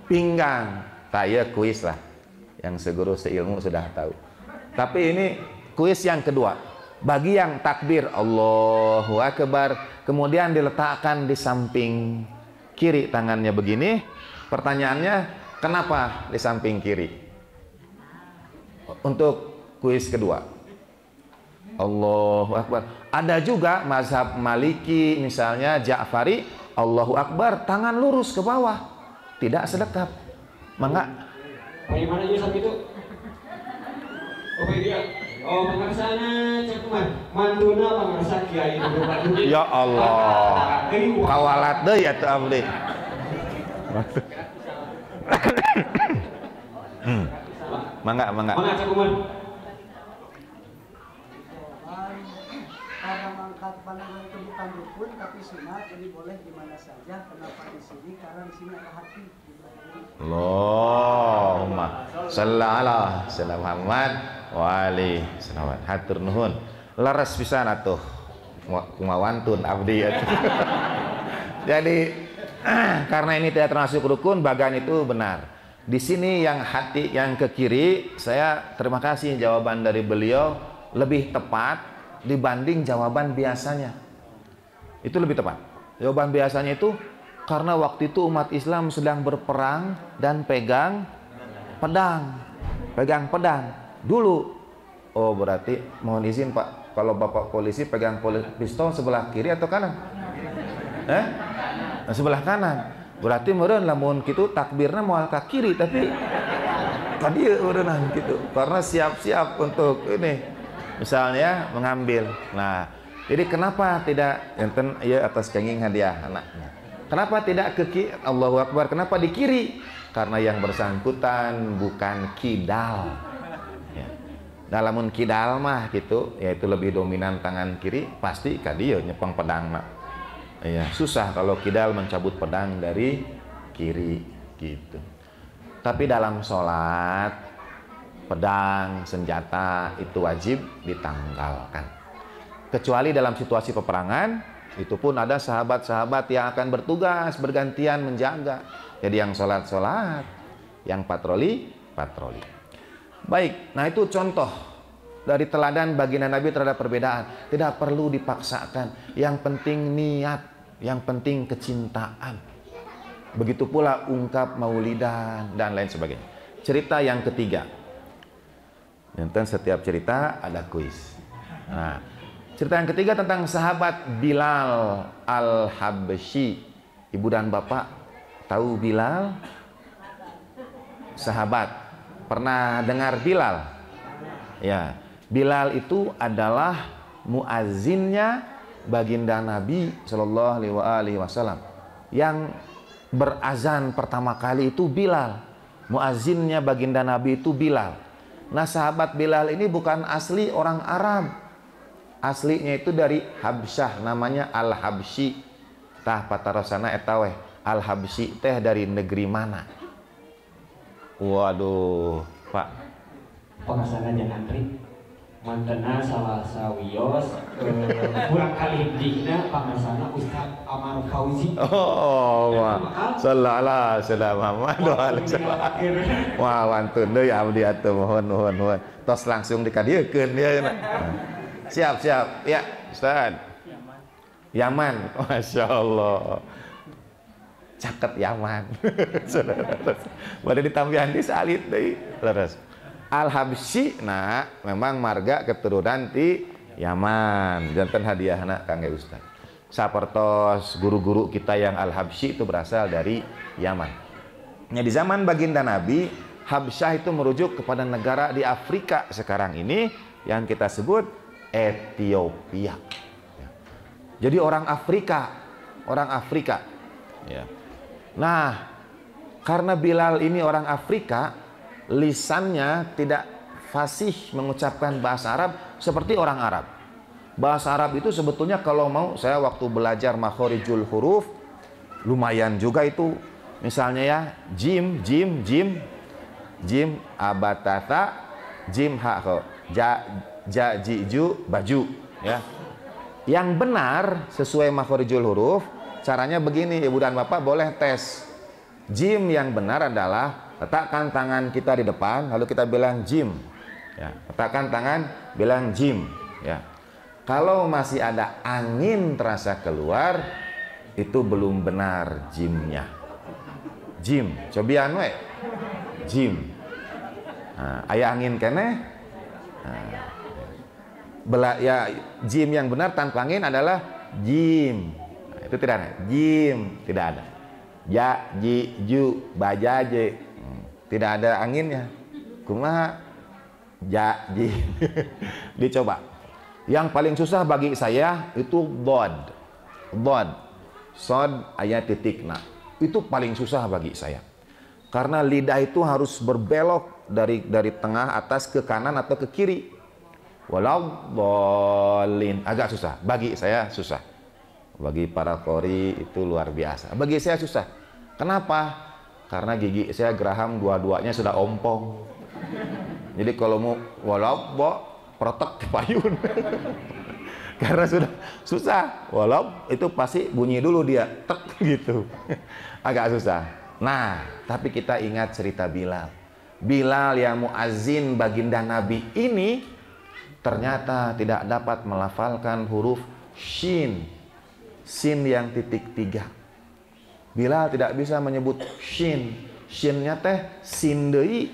Speaker 2: pinggang. Taya kuis lah. Yang seguru seilmu sudah tahu. Tapi ini kuis yang kedua. Bagi yang takbir Allahu Akbar kemudian diletakkan di samping kiri tangannya begini. Pertanyaannya, kenapa di samping kiri? Untuk kuis kedua. Allahu Akbar. Ada juga mazhab Maliki misalnya Ja'fari, Allahu Akbar tangan lurus ke bawah, tidak sedekap. Mangga.
Speaker 3: Bagaimana aja saat itu? Oh dia. Oh pengarsana cekuman manduna pangarsa kiai dulu.
Speaker 2: Ya Allah. Kawalat deui atuh abdi. Mangga.
Speaker 3: Mangga cekuman.
Speaker 5: Karena mengangkat pandangan itu bukan rukun tapi sunat, jadi boleh di mana saja. Kenapa di sini? Karena di sini ada hati.
Speaker 2: Allahumma shalli ala sayyidina Muhammad wa ali sayyidina. Hatur nuhun. Leres pisan atuh kumawantun abdi atuh. Jadi karena ini tidak termasuk rukun, bagan itu benar. Di sini yang hati yang ke kiri, saya terima kasih jawaban dari beliau lebih tepat dibanding jawaban biasanya. Itu lebih tepat. Jawaban biasanya itu karena waktu itu umat Islam sedang berperang dan pegang pedang dulu. Oh berarti mohon izin Pak, kalau Bapak polisi pegang pistol sebelah kiri atau kanan? Sebelah kanan. Berarti meureun lamun kitu takbirna moal ka kiri tapi ka dieu meureunna gitu. Karena siap-siap untuk ini misalnya mengambil. Nah, jadi kenapa tidak enten ieu atas kenging hadiah anaknya? Kenapa tidak ke kiri? Allahu Akbar. Kenapa di kiri? Karena yang bersangkutan bukan kidal. Ya. Dalamun kidal mah gitu, yaitu lebih dominan tangan kiri, pasti ka dieu nyepeng pedang mah. Ya, susah kalau kidal mencabut pedang dari kiri gitu. Tapi dalam sholat pedang, senjata itu wajib ditanggalkan. Kecuali dalam situasi peperangan, itu pun ada sahabat-sahabat yang akan bertugas bergantian menjaga. Jadi yang sholat, yang patroli. Baik, nah itu contoh dari teladan baginda Nabi terhadap perbedaan. Tidak perlu dipaksakan. Yang penting niat, yang penting kecintaan. Begitu pula ungkap maulidan dan lain sebagainya. Cerita yang ketiga. Dan setiap cerita ada kuis. Nah, cerita yang ketiga tentang sahabat Bilal Al-Habsyi. Ibu dan bapak tahu Bilal? Sahabat. Pernah dengar Bilal? Ya, Bilal itu adalah muazzinnya baginda Nabi Shallallahu Alaihi Wasallam yang berazan pertama kali itu Bilal. Muazzinnya baginda Nabi itu Bilal. Nah, sahabat Bilal ini bukan asli orang Arab. Aslinya itu dari Habsyah, namanya Al-Habsyi. Tah patarosana eta weh, Al-Habsyi teh dari negeri mana? Waduh, Pak.
Speaker 1: Pengasana jangan antri. Mantena salah sawios kurang kali dihna pengasana Ustaz Amar Fauzi.
Speaker 2: Oh, sallallahu alaihi wasallam. Wah, wantun deui abdi atuh mohon. Tos langsung dikadiekeun dia. Siap. Ya, Ustaz. Yaman. Masya Allah. Caket Yaman. Boleh ditambahan di salit deui. Terus Al-Habsyi, nah memang marga keturunan ti Yaman. Janten hadiahna kangge Ustaz. Sapertos guru-guru kita yang Al-Habsyi itu berasal dari Yaman. Nah, di zaman baginda Nabi, Habsyah itu merujuk kepada negara di Afrika sekarang ini yang kita sebut Ethiopia. Jadi orang Afrika. Ya. Nah, karena Bilal ini orang Afrika, lisannya tidak fasih mengucapkan bahasa Arab seperti orang Arab. Bahasa Arab itu sebetulnya kalau mau, saya waktu belajar makhorijul huruf lumayan juga itu. Misalnya ya, jim, abatata, jim ha, ja, ji, ju, baju, ya. Yang benar sesuai makhorijul huruf, caranya begini, Ibu dan Bapak boleh tes. Jim yang benar adalah letakkan tangan kita di depan, lalu kita bilang jim. Ya, letakkan tangan, bilang jim. Ya. Kalau masih ada angin terasa keluar, itu belum benar jimnya. Jim, cobian we. Jim. Nah, aya angin kene. Nah, ya, jim yang benar tanpa angin adalah jim. Nah, itu tidak ada. Jim, tidak ada. Ja, ji, ju, bajaje. Tidak ada anginnya. Kumaha? Ja, ji. Dicoba. Yang paling susah bagi saya itu dod. Sod ayat titikna. Itu paling susah bagi saya. Karena lidah itu harus berbelok dari tengah atas ke kanan atau ke kiri. Walau bolin agak susah. Bagi saya susah. Bagi para qori itu luar biasa. Bagi saya susah. Kenapa? Karena gigi saya geraham dua-duanya sudah ompong. Jadi kalau mau walau protek payun. Karena sudah susah. Walau itu pasti bunyi dulu dia tek gitu. Agak susah. Nah, tapi kita ingat cerita Bilal. Bilal yang muazzin baginda Nabi ini ternyata tidak dapat melafalkan huruf shin. Shin yang titik 3. Bilal tidak bisa menyebut shin. Shinnya teh sindei.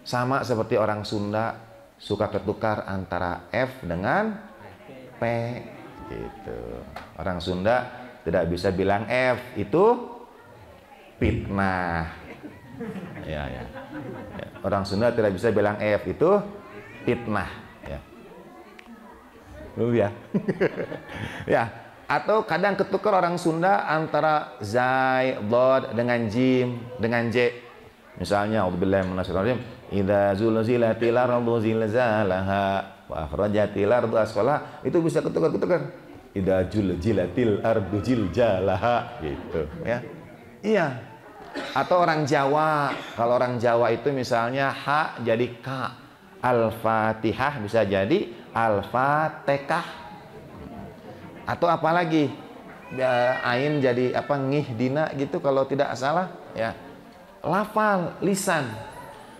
Speaker 2: Sama seperti orang Sunda suka ketukar antara F dengan P gitu. Orang Sunda tidak bisa bilang F, itu fitnah. Ya. Orang Sunda tidak bisa bilang F, itu fitnah, ya. Ya. Ya. Atau kadang ketukar orang Sunda antara zai, dod dengan jim, dengan j. Misalnya, auzubillahi minasyaitonir rajim, idza zulzilatil ardu zilzalaha wa akhrajatil ardu asfalaha. Itu bisa ketukar-ketukar. Idza zulzilatil ardu zilzalaha gitu, ya. Iya. Atau orang Jawa, kalau orang Jawa itu misalnya ha jadi ka. Al-Fatihah bisa jadi Al-Fatihah. Atau apalagi ain jadi apa ngih dina gitu kalau tidak salah, ya. Lafal lisan.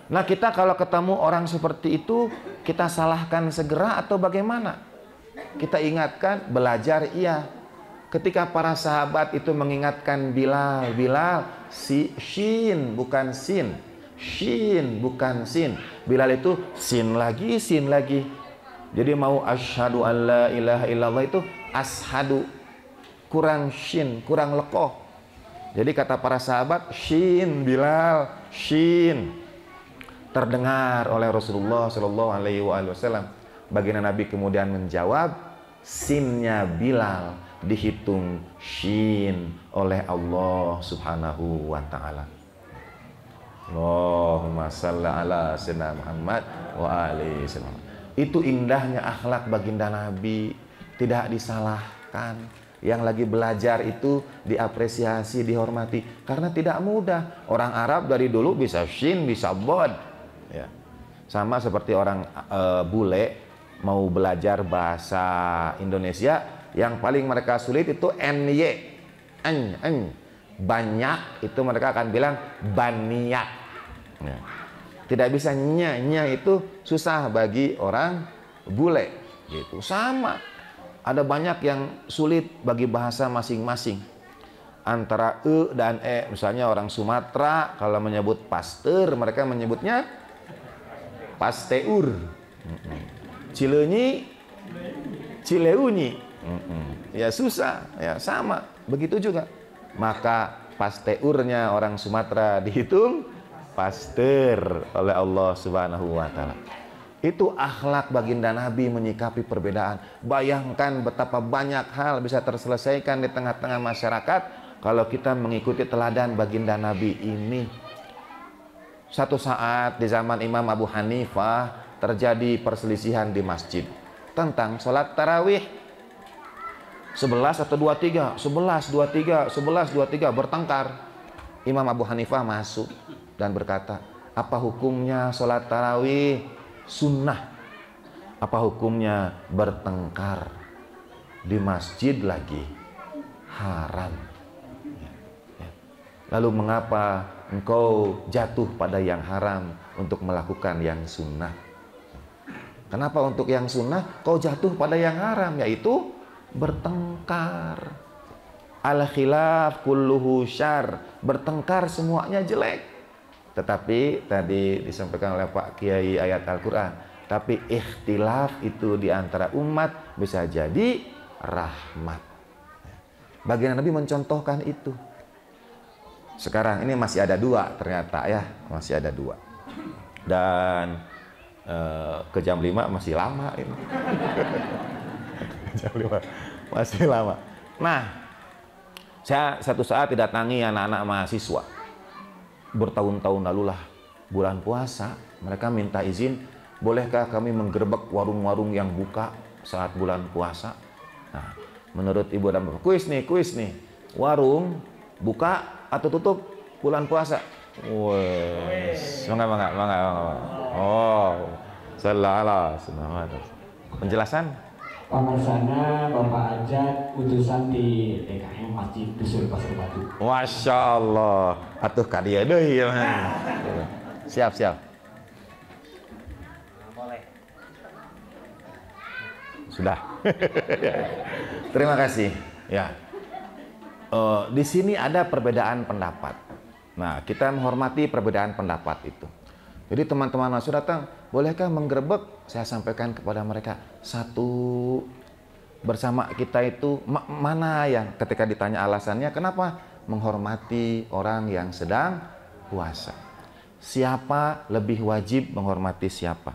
Speaker 2: Nah, kita kalau ketemu orang seperti itu, kita salahkan segera atau bagaimana? Kita ingatkan, belajar iya. Ketika para sahabat itu mengingatkan Bilal, si shin bukan sin. Shin bukan sin. Bilal itu sin lagi. Jadi mau asyhadu alla ilaha illallah itu ashadu, kurang shin, kurang lekoh. Jadi kata para sahabat, shin Bilal, shin. Terdengar oleh Rasulullah Shallallahu Alaihi Wasallam. Baginda Nabi kemudian menjawab, sinnya Bilal dihitung shin oleh Allah Subhanahu wa taala. Allahumma shalli ala sayyidina Muhammad wa ali sayyidina. Itu indahnya akhlak baginda Nabi, tidak disalahkan. Yang lagi belajar itu diapresiasi, dihormati, karena tidak mudah. Orang Arab dari dulu bisa shin, bisa bod, ya. Sama seperti orang bule mau belajar bahasa Indonesia, yang paling mereka sulit itu ny, banyak itu mereka akan bilang banyak, ya. Tidak bisa nya itu susah bagi orang bule, gitu. Sama, ada banyak yang sulit bagi bahasa masing-masing. Antara e dan e, misalnya orang Sumatera kalau menyebut pasteur mereka menyebutnya pasteur. Cileunyi, cileunyi. Ya susah, ya sama. Begitu juga. Maka pasteurnya orang Sumatera dihitung pasteur oleh Allah Subhanahu wa taala. Itu akhlak baginda Nabi menyikapi perbedaan. Bayangkan betapa banyak hal bisa terselesaikan di tengah-tengah masyarakat kalau kita mengikuti teladan baginda Nabi ini. Satu saat di zaman Imam Abu Hanifah terjadi perselisihan di masjid tentang sholat tarawih. 11 atau 23, 11, 23, 11, 23 bertengkar. Imam Abu Hanifah masuk dan berkata, apa hukumnya sholat tarawih sunnah? Apa hukumnya bertengkar di masjid lagi haram? Lalu mengapa engkau jatuh pada yang haram untuk melakukan yang sunnah? Kenapa untuk yang sunnah kau jatuh pada yang haram, yaitu bertengkar? Al-khilaf kulluhu syar, bertengkar semuanya jelek. Tetapi tadi disampaikan oleh Pak Kiai ayat Al-Quran, tapi ikhtilaf itu di antara umat bisa jadi rahmat. Baginda Nabi mencontohkan itu. Sekarang ini masih ada 2 ternyata, ya, masih ada 2. Dan ke jam 5 masih lama ini. Jam 5 masih lama. Nah, saya satu saat didatangi anak-anak mahasiswa. Bertahun-tahun lalulah bulan puasa, mereka minta izin, bolehkah kami menggerebek warung-warung yang buka saat bulan puasa? Nah, menurut Ibu dan Bapak, kuis nih, warung buka atau tutup bulan puasa? Wes, mangga. Oh, sallallahu alaihi. Penjelasan?
Speaker 1: Pemarsana Bapak Ajat utusan di DKM Masjid Dusun Pasir Batu.
Speaker 2: Masya Allah, atuh kadia deui ya. Siap.
Speaker 5: Boleh.
Speaker 2: Sudah. Terima kasih. Ya. Di sini ada perbedaan pendapat. Nah, kita menghormati perbedaan pendapat itu. Jadi teman-teman langsung datang, bolehkah menggerebek? Saya sampaikan kepada mereka, satu bersama kita itu mana yang ketika ditanya alasannya, kenapa? Menghormati orang yang sedang puasa. Siapa lebih wajib menghormati siapa?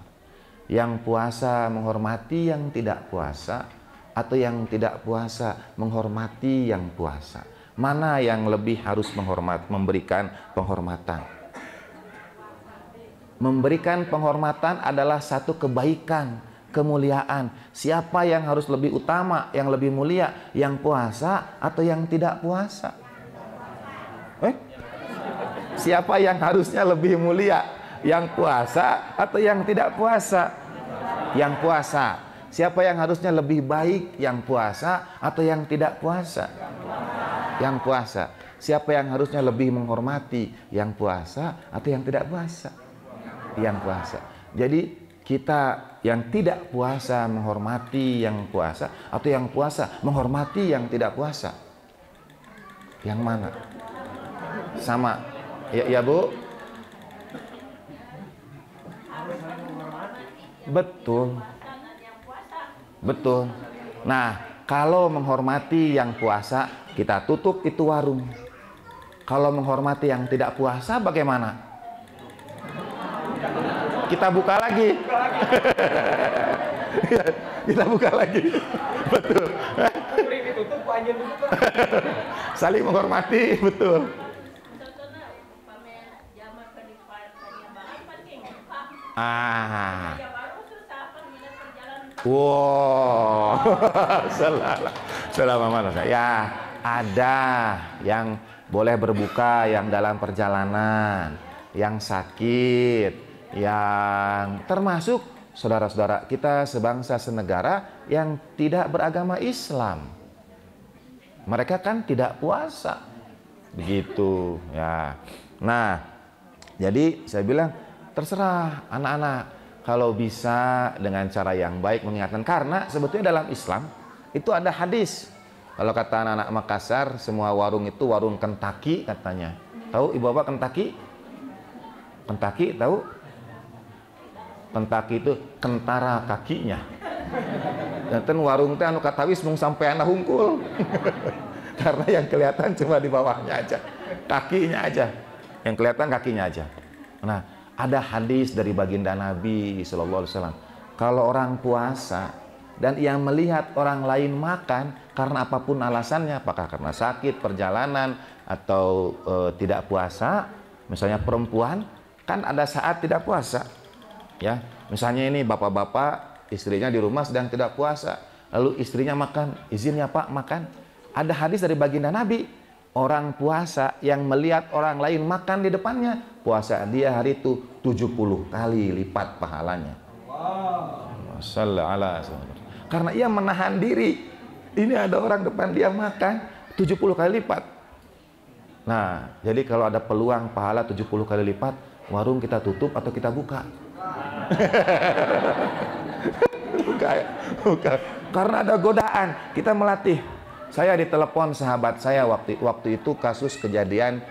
Speaker 2: Yang puasa menghormati yang tidak puasa, atau yang tidak puasa menghormati yang puasa? Mana yang lebih harus memberikan penghormatan? Memberikan penghormatan adalah satu kebaikan, kemuliaan. Siapa yang harus lebih utama, yang lebih mulia? Yang puasa atau yang tidak puasa? Siapa yang harusnya lebih mulia? Yang puasa atau yang tidak puasa? Yang puasa. Siapa yang harusnya lebih baik? Yang puasa atau yang tidak puasa? Yang puasa. Siapa yang harusnya lebih menghormati? Yang puasa atau yang tidak puasa? Yang puasa. Jadi kita yang tidak puasa menghormati yang puasa, atau yang puasa menghormati yang tidak puasa? Yang mana? Sama. Ya Bu? Betul. Nah, kalau menghormati yang puasa, kita tutup itu warung. Kalau menghormati yang tidak puasa, bagaimana? Kita buka lagi. Kita buka lagi. Betul. Saling menghormati, betul.
Speaker 6: Contohnya pamer zaman penimbangan penting Pak.
Speaker 2: Ah.
Speaker 6: Ya baru susah pemilihan perjalanan.
Speaker 2: Wow. Selamat ya. Ada yang boleh berbuka yang dalam perjalanan, yang sakit, yang termasuk saudara-saudara kita sebangsa senegara yang tidak beragama Islam. Mereka kan tidak puasa. Begitu ya. Nah, jadi saya bilang terserah anak-anak kalau bisa dengan cara yang baik mengingatkan, karena sebetulnya dalam Islam itu ada hadis. Kalau kata anak-anak Makassar, semua warung itu warung Kentucky katanya. Tahu Ibu Bapak Kentucky? Kentucky tahu? Kentucky itu kentara kakinya. Dan warung teh anu katawis mung sampai anak hungkul. Karena yang kelihatan cuma di bawahnya aja. Kakinya aja. Yang kelihatan kakinya aja. Nah, ada hadis dari baginda Nabi sallallahu alaihi wasallam. Kalau orang puasa dan ia melihat orang lain makan karena apapun alasannya, apakah karena sakit, perjalanan, atau tidak puasa, misalnya perempuan kan ada saat tidak puasa, ya. Misalnya ini bapak-bapak istrinya di rumah sedang tidak puasa, lalu istrinya makan, izin ya Pak makan. Ada hadis dari baginda Nabi, orang puasa yang melihat orang lain makan di depannya, puasa dia hari itu 70 kali lipat pahalanya. Wow. Karena ia menahan diri. Ini ada orang depan dia makan 70 kali lipat. Nah, jadi kalau ada peluang pahala 70 kali lipat, warung kita tutup atau kita buka? Buka. Karena ada godaan, kita melatih. Saya ditelepon sahabat saya waktu itu kasus kejadian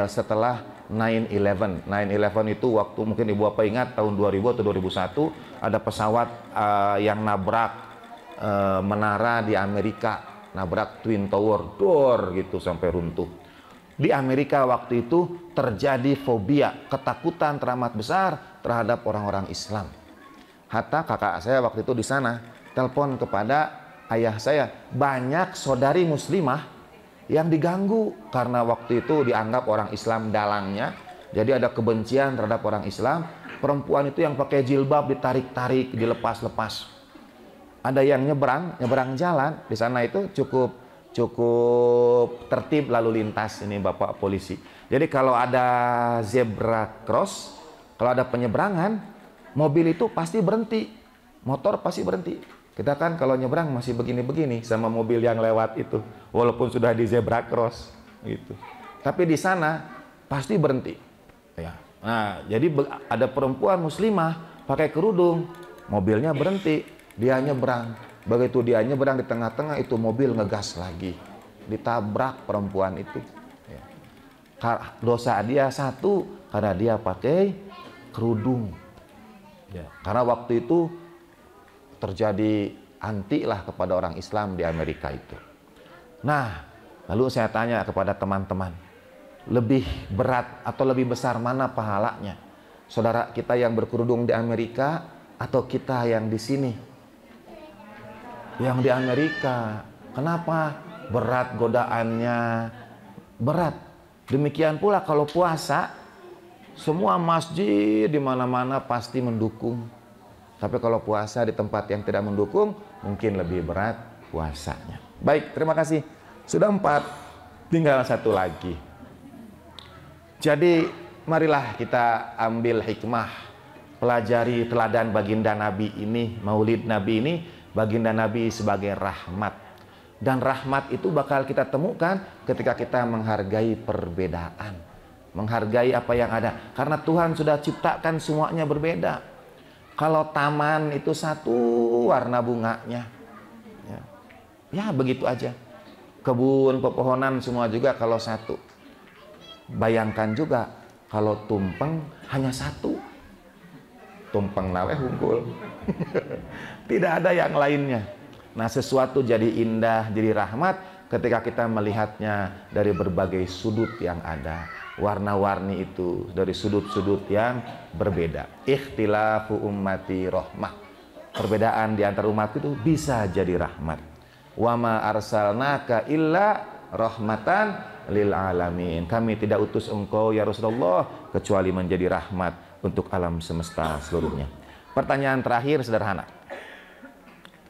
Speaker 2: setelah 9/11. 9/11 itu waktu mungkin Ibu Bapak ingat tahun 2000 atau 2001 ada pesawat yang nabrak menara di Amerika, nabrak Twin Tower, gitu sampai runtuh. Di Amerika waktu itu terjadi fobia, ketakutan teramat besar terhadap orang-orang Islam. Hatta kakak saya waktu itu di sana telepon kepada ayah saya, banyak saudari muslimah yang diganggu karena waktu itu dianggap orang Islam dalangnya. Jadi ada kebencian terhadap orang Islam. Perempuan itu yang pakai jilbab ditarik-tarik, dilepas-lepas. Ada yang nyebrang jalan di sana itu cukup tertib lalu lintas ini Bapak polisi. Jadi kalau ada zebra cross, kalau ada penyeberangan, mobil itu pasti berhenti, motor pasti berhenti. Kita kan kalau nyebrang masih begini-begini sama mobil yang lewat itu, walaupun sudah di zebra cross gitu. Tapi di sana pasti berhenti. Ya. Nah, jadi ada perempuan muslimah pakai kerudung, mobilnya berhenti. Dia nyebrang, begitu dia nyebrang di tengah-tengah itu mobil ngegas lagi, ditabrak perempuan itu. Ya. Dosa dia satu karena dia pakai kerudung. Ya. Karena waktu itu terjadi anti lah kepada orang Islam di Amerika itu. Nah, lalu saya tanya kepada teman-teman, lebih berat atau lebih besar mana pahalanya? Saudara kita yang berkerudung di Amerika atau kita yang di sini? Yang di Amerika. Kenapa? Berat godaannya, berat. Demikian pula kalau puasa, semua masjid di mana-mana pasti mendukung. Tapi kalau puasa di tempat yang tidak mendukung, mungkin lebih berat puasanya. Baik, terima kasih. Sudah 4, tinggal 1 lagi. Jadi, marilah kita ambil hikmah, pelajari teladan baginda Nabi ini, maulid Nabi ini, baginda Nabi sebagai rahmat. Dan rahmat itu bakal kita temukan ketika kita menghargai perbedaan. Menghargai apa yang ada. Karena Tuhan sudah ciptakan semuanya berbeda. Kalau taman itu satu warna bunganya. Ya begitu aja. Kebun, pepohonan semua juga kalau satu. Bayangkan juga kalau tumpeng hanya satu. Tumpeng nawe hungkul. Tidak ada yang lainnya. Nah, sesuatu jadi indah, jadi rahmat ketika kita melihatnya dari berbagai sudut yang ada. Warna-warni itu dari sudut-sudut yang berbeda. Ikhtilafu ummati rahmah. Perbedaan di antara umat itu bisa jadi rahmat. Wa ma arsalnaka illa rahmatan lil alamin. Kami tidak utus engkau ya Rasulullah kecuali menjadi rahmat untuk alam semesta seluruhnya. Pertanyaan terakhir sederhana.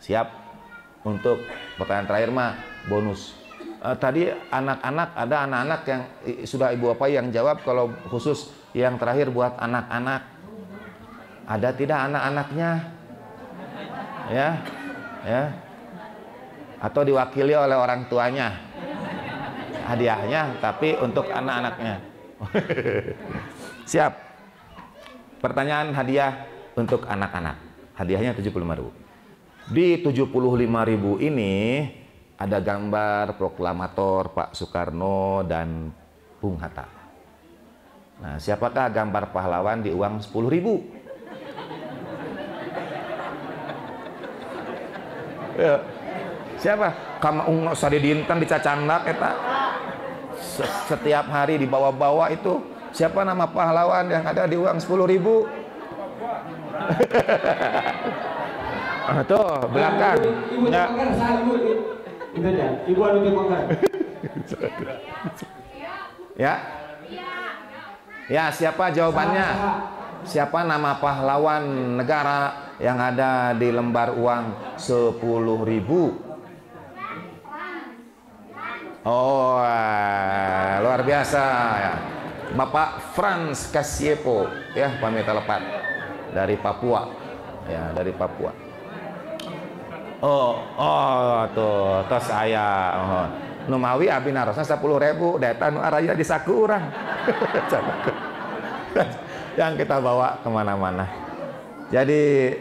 Speaker 2: Siap untuk pertanyaan terakhir mah bonus. Tadi anak-anak, ada anak-anak yang sudah ibu bapak yang jawab. Kalau khusus yang terakhir buat anak-anak, ada tidak anak-anaknya? Ya, ya. Atau diwakili oleh orang tuanya hadiahnya, tapi untuk anak-anaknya. Siap. Pertanyaan hadiah untuk anak-anak. Hadiahnya 75.000. Di 75.000 ini ada gambar proklamator Pak Soekarno dan Bung Hatta. Nah, siapakah gambar pahlawan di uang 10.000? Ya. Siapa? Kamu usah didinten dicacandak eta. Setiap hari dibawa-bawa itu. Siapa nama pahlawan yang ada di uang 10.000? Tuh, belakang. Ya.
Speaker 1: Itu ya, Ibu anu dibongkar.
Speaker 2: Ya. Ya, siapa jawabannya? Siapa nama pahlawan negara yang ada di lembar uang 10.000? Oh, luar biasa ya. Bapak Franz Kasiepo ya, pamit telepon dari Papua. Ya, dari Papua. Oh, tuh saya. Oh. Numawi abi narosna 10.000, data nu araya di saku urang. Yang kita bawa kemana-mana. Jadi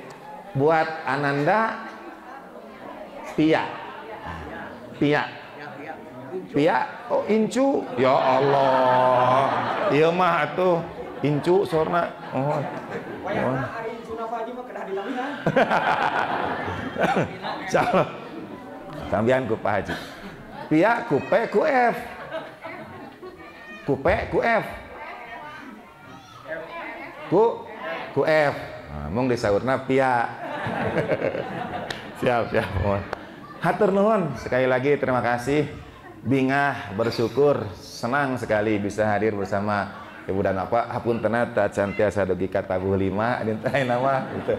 Speaker 2: buat Ananda Pia. Oh incu, ya Allah, iya mah tuh incu sorna. Oh. Sambian ku Pak Haji. Pia ku P ku F. Ku P ku F. Ku F. Nah, mung disaurna Pia. Siap. Hatur nuhun sekali lagi, terima kasih. Bingah bersyukur, senang sekali bisa hadir bersama Ibu dan Bapak. Hapuntenna ta cantiasa dugi ka tabuh 5 dinten nama gitu.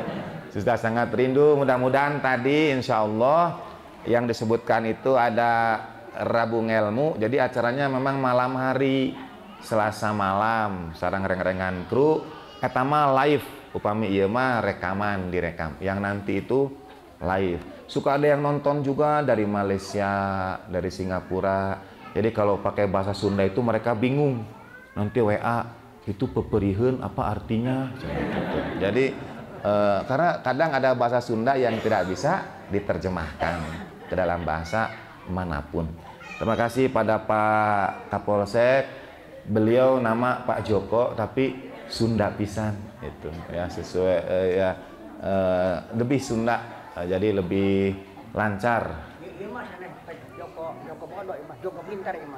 Speaker 2: Sudah sangat rindu. Mudah-mudahan tadi insya Allah yang disebutkan itu ada Rabu Ngelmu. Jadi acaranya memang malam hari, Selasa malam, sareng reng-rengan kru. Eta mah live, upami ieu mah rekaman direkam. Yang nanti itu live. Suka ada yang nonton juga dari Malaysia, dari Singapura. Jadi kalau pakai bahasa Sunda itu mereka bingung. Nanti WA itu peperiheun apa artinya? Jadi karena kadang ada bahasa Sunda yang tidak bisa diterjemahkan ke dalam bahasa manapun. Terima kasih pada Pak Kapolsek. Beliau nama Pak Joko tapi Sunda pisan itu ya, sesuai lebih Sunda. Jadi lebih lancar.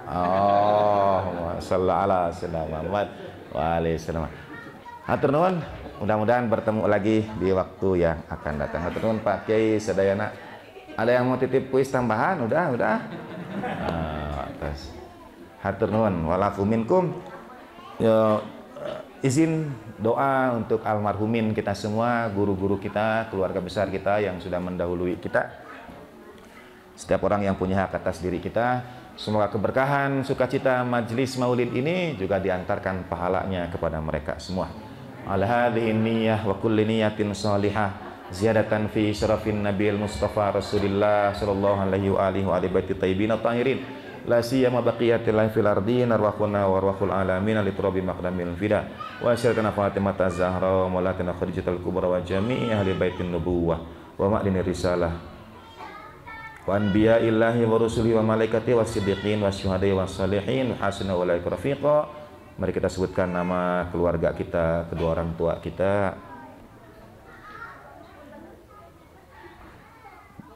Speaker 2: Oh, sallallahu alaihi Muhammad wa alaihi wasallam. Hatur nuhun, mudah-mudahan bertemu lagi di waktu yang akan datang. Hatur nuhun Pak Kiai sadayana. Ada yang mau titip kuis tambahan? Udah. Atas. Hatur nuhun, walafu minkum. Izin doa untuk almarhumin kita semua, guru-guru kita, keluarga besar kita yang sudah mendahului kita. Setiap orang yang punya hak atas diri kita, semoga keberkahan, sukacita majelis maulid ini juga diantarkan pahalanya kepada mereka semua. Ala hadhihi niyyah wa kulli niyatin shalihah ziyadatan fi syarafin nabiyil mustafa rasulillah sallallahu alaihi wa alihi wa baiti tayyibin tahirin. La siyama baqiyatil fil ardi narwahuna wa arwahul alamin li turabi maqdamil fida wa syartana Fatimah az-Zahra wa malatina Khadijatul Kubra wa jami'i ahli baitin nubuwah wa ma'dinir risalah wa anbiya'illahi wa rusulihi wa malaikati wa siddiqin wa syuhada'i wa salihin hasuna ulaika rafiqa. Mari kita sebutkan nama keluarga kita, kedua orang tua kita.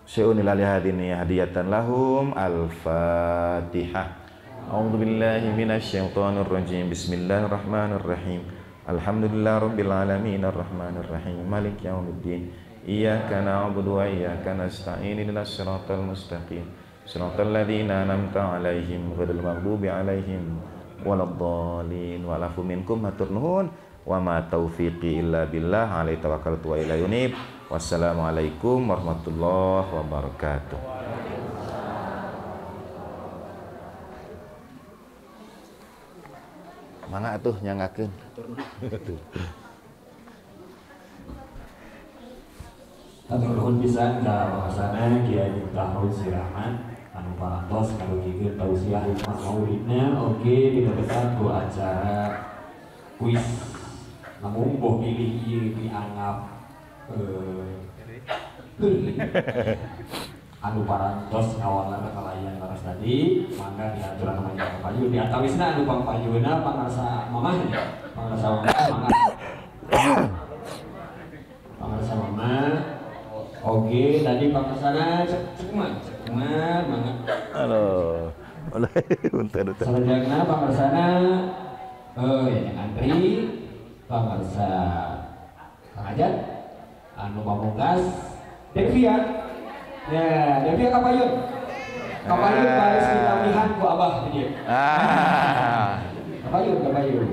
Speaker 2: Syai'unil alihadini hadiyatan lahum. Al-Fatihah. A'udzu billahi minasyaitonir rajim. Bismillahirrahmanirrahim. Alhamdulillah rabbil alamin arrahmanir rahim maliki yaumiddin. iyyaka na'budu wa iyyaka nasta'in ihdinas siratal mustaqim siratal ladzina an'amta 'alaihim ghairil maghdubi 'alaihim waladdallin wa'fu minkum matur nuhun wa ma taufiqi illa billah alaihi tawakkaltu wa ilaihi unib. Wassalamualaikum warahmatullahi wabarakatuh. Mana atuh nyangakeun?
Speaker 1: Atur nuhun pisan ka bahasana Kiai Miftahul Siraman anu parantos ngalungikeun tausiah hikmah maulidna oge didadetan ku acara kuis. Namun boh pilih ieu dianggap anu parantos ngawalan kalayan laras tadi mangga diaturan namanya papayu di antawisna anu pampayuna pangarsa mamah pangarsa mamah pangarsa mamah oke tadi pangarsana cekman mangga
Speaker 2: Halo. Oleh unter.
Speaker 1: salajengna pangarsana yang antri pangarsa Kang Ajat anu pamungkas Devia ya Devia kapayun baris ditamihan ku abah dia kapayun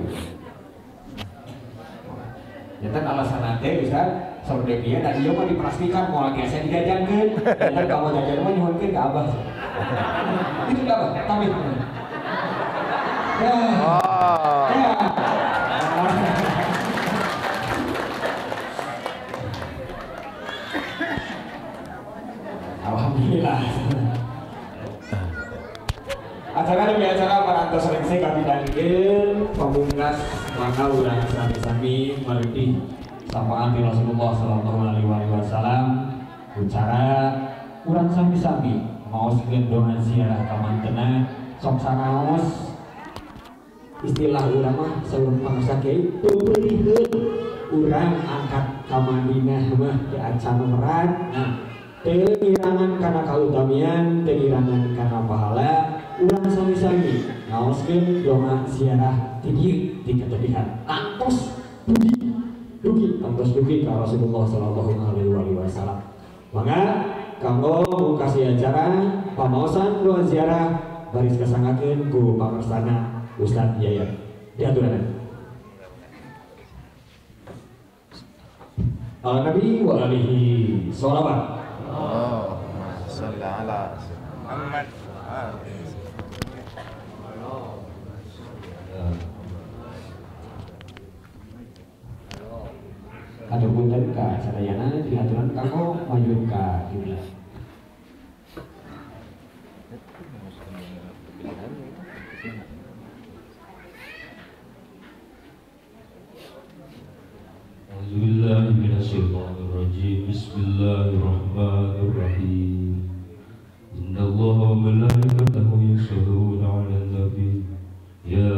Speaker 1: jantan alasan nanti Ustaz sama Devia dan dia mah dipastikan mau lagi saya dijajankan jantan kamu jajan mah nyuhunkan ke abah itu ke abah tamih ya Alhamdulillah. Acara demi acara parantos seleksi kami danggil pemungkas maka urang sami-sami meretih sapaan ti Rasulullah sallallahu alaihi wasallam ucara urang sami-sami maos gendongan ziarah ka mantena sok sanaos istilah urang mah saurang pangsa kiai peureulihkeun urang angkat ka Madinah mah di acara merat nah pengirangan karena kautamian, pengirangan karena pahala, urang sami-sami ngaoskeun doa ziarah ti dieu ti ketepihan. Antos dugi ka Rasulullah sallallahu alaihi wasallam. Mangga kanggo mungkasi acara pamaosan doa ziarah baris kasangakeun ku pangarsana Ustaz Yayat. Diaturanan. Al-Nabi wa alihi sholawat.
Speaker 2: Allahumma shalli ala Muhammad.
Speaker 1: Kadupunten ka sadayana diaturan kanggo maju ka kiblat.
Speaker 3: A'udzubillahi minasyaitonirrajim. Bismillahirrahmanirrahim. Innallaha wa malaikatahu yusholluna 'alan nabi. Ya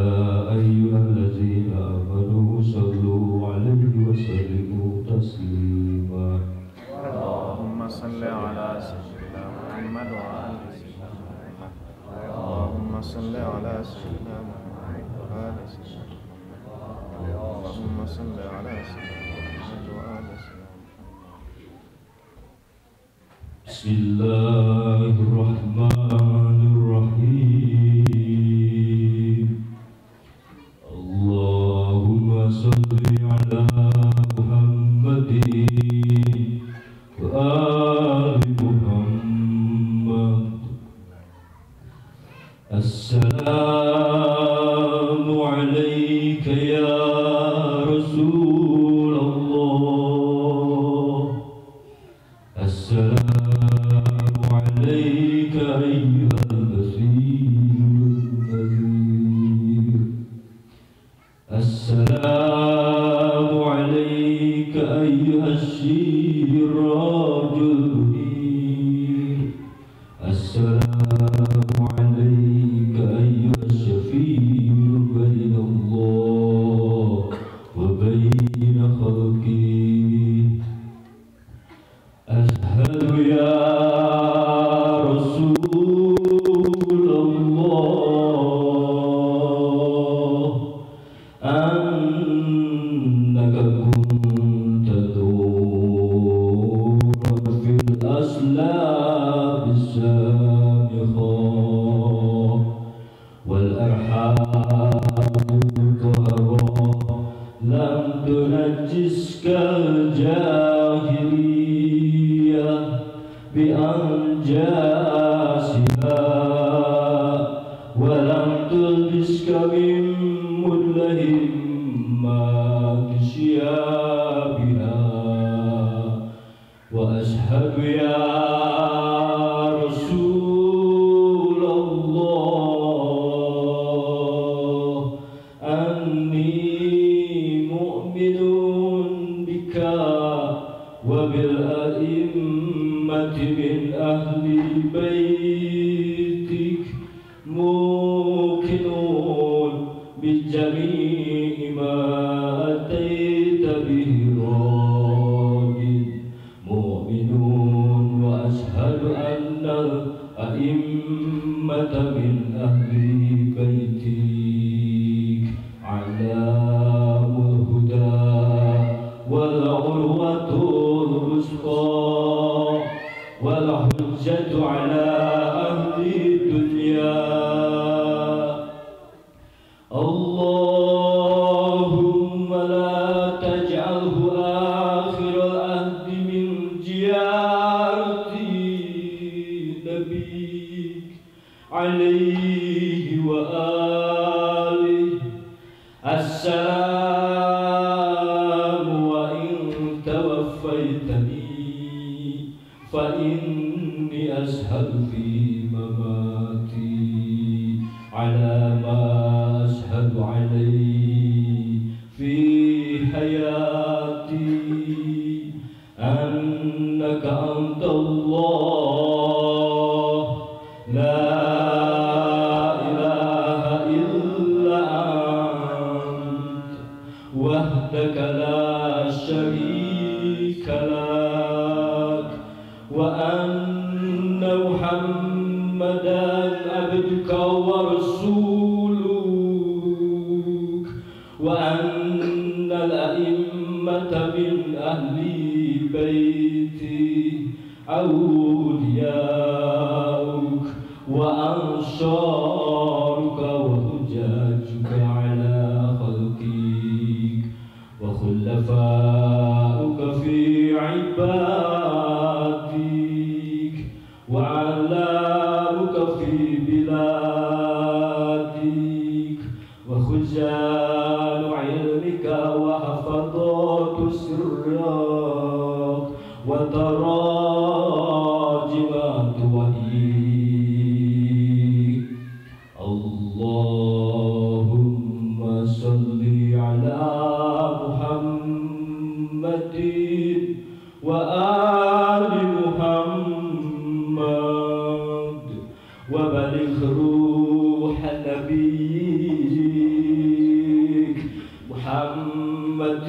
Speaker 3: ayyuhallazina amanu shallu 'alaihi wa sallimu taslima.
Speaker 2: Allahumma shalli ala sayyidina Muhammad wa ali sayyidina Muhammad. Allahumma shalli ala sayyidina Muhammad wa ali sayyidina Muhammad. Allahumma shalli ala sayyidina Muhammad wa ali sayyidina Muhammad.
Speaker 3: Bismillahirrahmanirrahim. Allahumma shalli ala Muhammadin wa ali Muhammad. Assalamu alayka ya Rasulullah. Assalamu alayka ayyuhal basirun nadhir. Assalamu alayka ayyuhas sirajul munir. Assalamu alayka ayyuhas syafi'u bainallah wa baina khalqihi. Ashhadu ya Rasulullah annaka kunta
Speaker 7: تنجسك الجاهلية بأنجاسها ولم تلبسك من مدلهمات ثيابها وأشهد يا رسول الله أني مؤمن بك وبالأئمة من أهل بيتك موقنون بجميع ما أتيت به راض مؤمنون وأشهد أن الأئمة من أهل بيتك علام الهدى والعروة الوثقى والحجة على أهل الدنيا اللهم لا تجعله آخر العهد من زيارة نبيك عليه وآله السلام وإن توفيتني فإني أشهد في مماتي على ما أشهد عليه في حياتي أنك أنت الله لا إله إلا أنت وحدك لا شريك لك وأن محمدا عبدك ورسولك وأن الأئمة من أهل بيتي أولياؤك وأنصارك وحجاجك على خلقك وخلفاؤك في عبادك وعلامك في بلادك وخزان علمك وحفظات سرك وتراجمات وحيك اللهم صل على محمد وآل محمد وبلغ روح نبيك محمد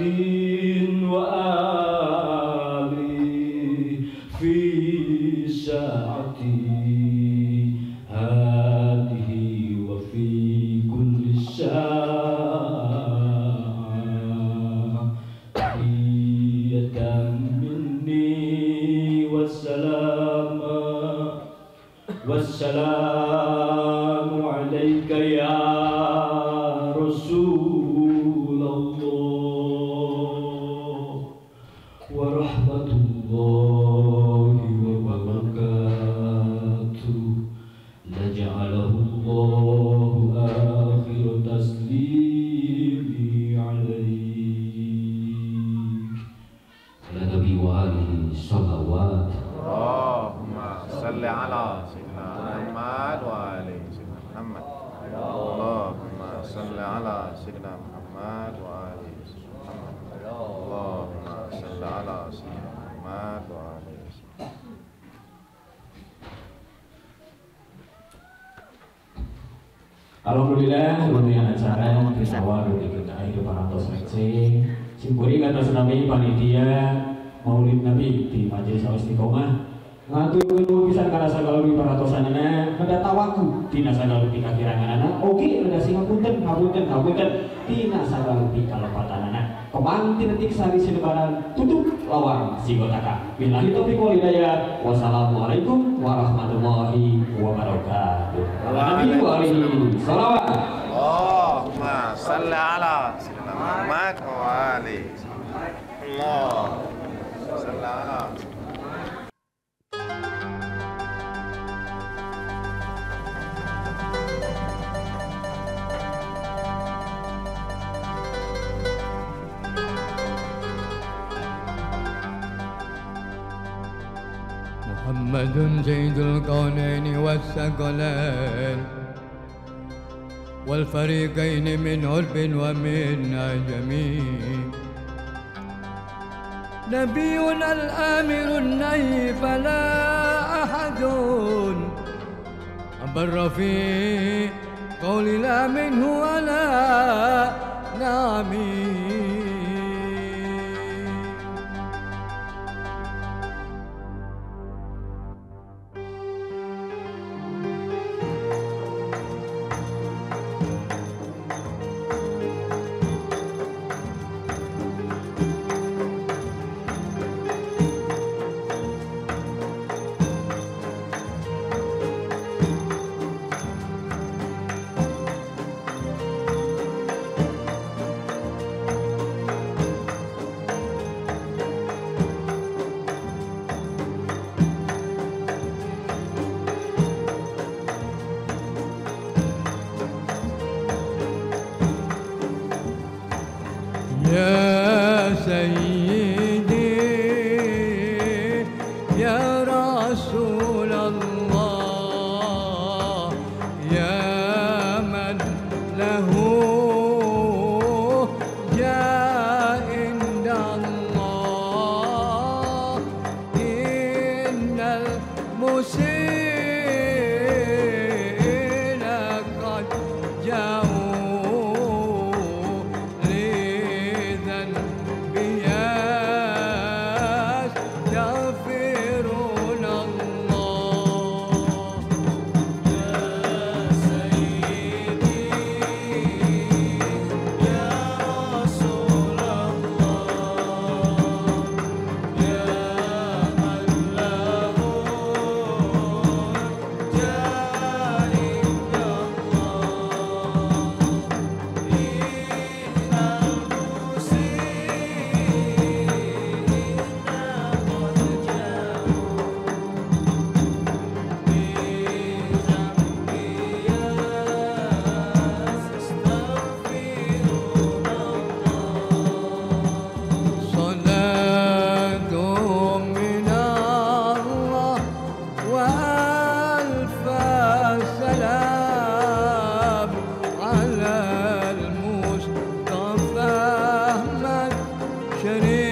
Speaker 7: وآله في ساعتي هذه وفي كل ساعة تحية مني والسلام عليك يا رسول الله ورحمة الله وبركاته لجعله الله آخر تسليمي عليك على نبي وآله صلوات
Speaker 2: اللهم صل على سيدنا محمد وآل سيدنا محمد اللهم صل على سيدنا محمد وآل سيدنا محمد اللهم صل على سيدنا محمد وآل سيدنا
Speaker 1: Alhamdulillah, lumayan acara kita waduh kita hidup parantos receh. Simpuri kata senami panitia Maulid Nabi di Majelis Istiqomah. Ngatur bisa karena sagala di parantosanana kada tawaku tina sagala di kakiranganana. Oke, ada sing ngapunten tina sagala di kalepatanana. Kemanti detik sari sinebaran tutup lawang sigotaka. Billahi taufiq wal hidayah. Wassalamualaikum warahmatullahi wabarakatuh. Nabi wa alihi salawat.
Speaker 2: Allahumma salli ala sayyidina Muhammad wa ali Allah. Salam.
Speaker 8: محمد سيد الكونين والثقلين والفريقين من عرب ومن عجم نبينا الآمر النهي فلا أحد أبر في قول لا منه ولا نعم يا سيدي يا رسول الله يا من له جاء عند الله إن المسيء قد جاءوا يستغفرون الله يا سيدي يا رسول الله يا من له جاء عند الله إن صلاة من الله وألف سلام على المصطفى أحمد شريف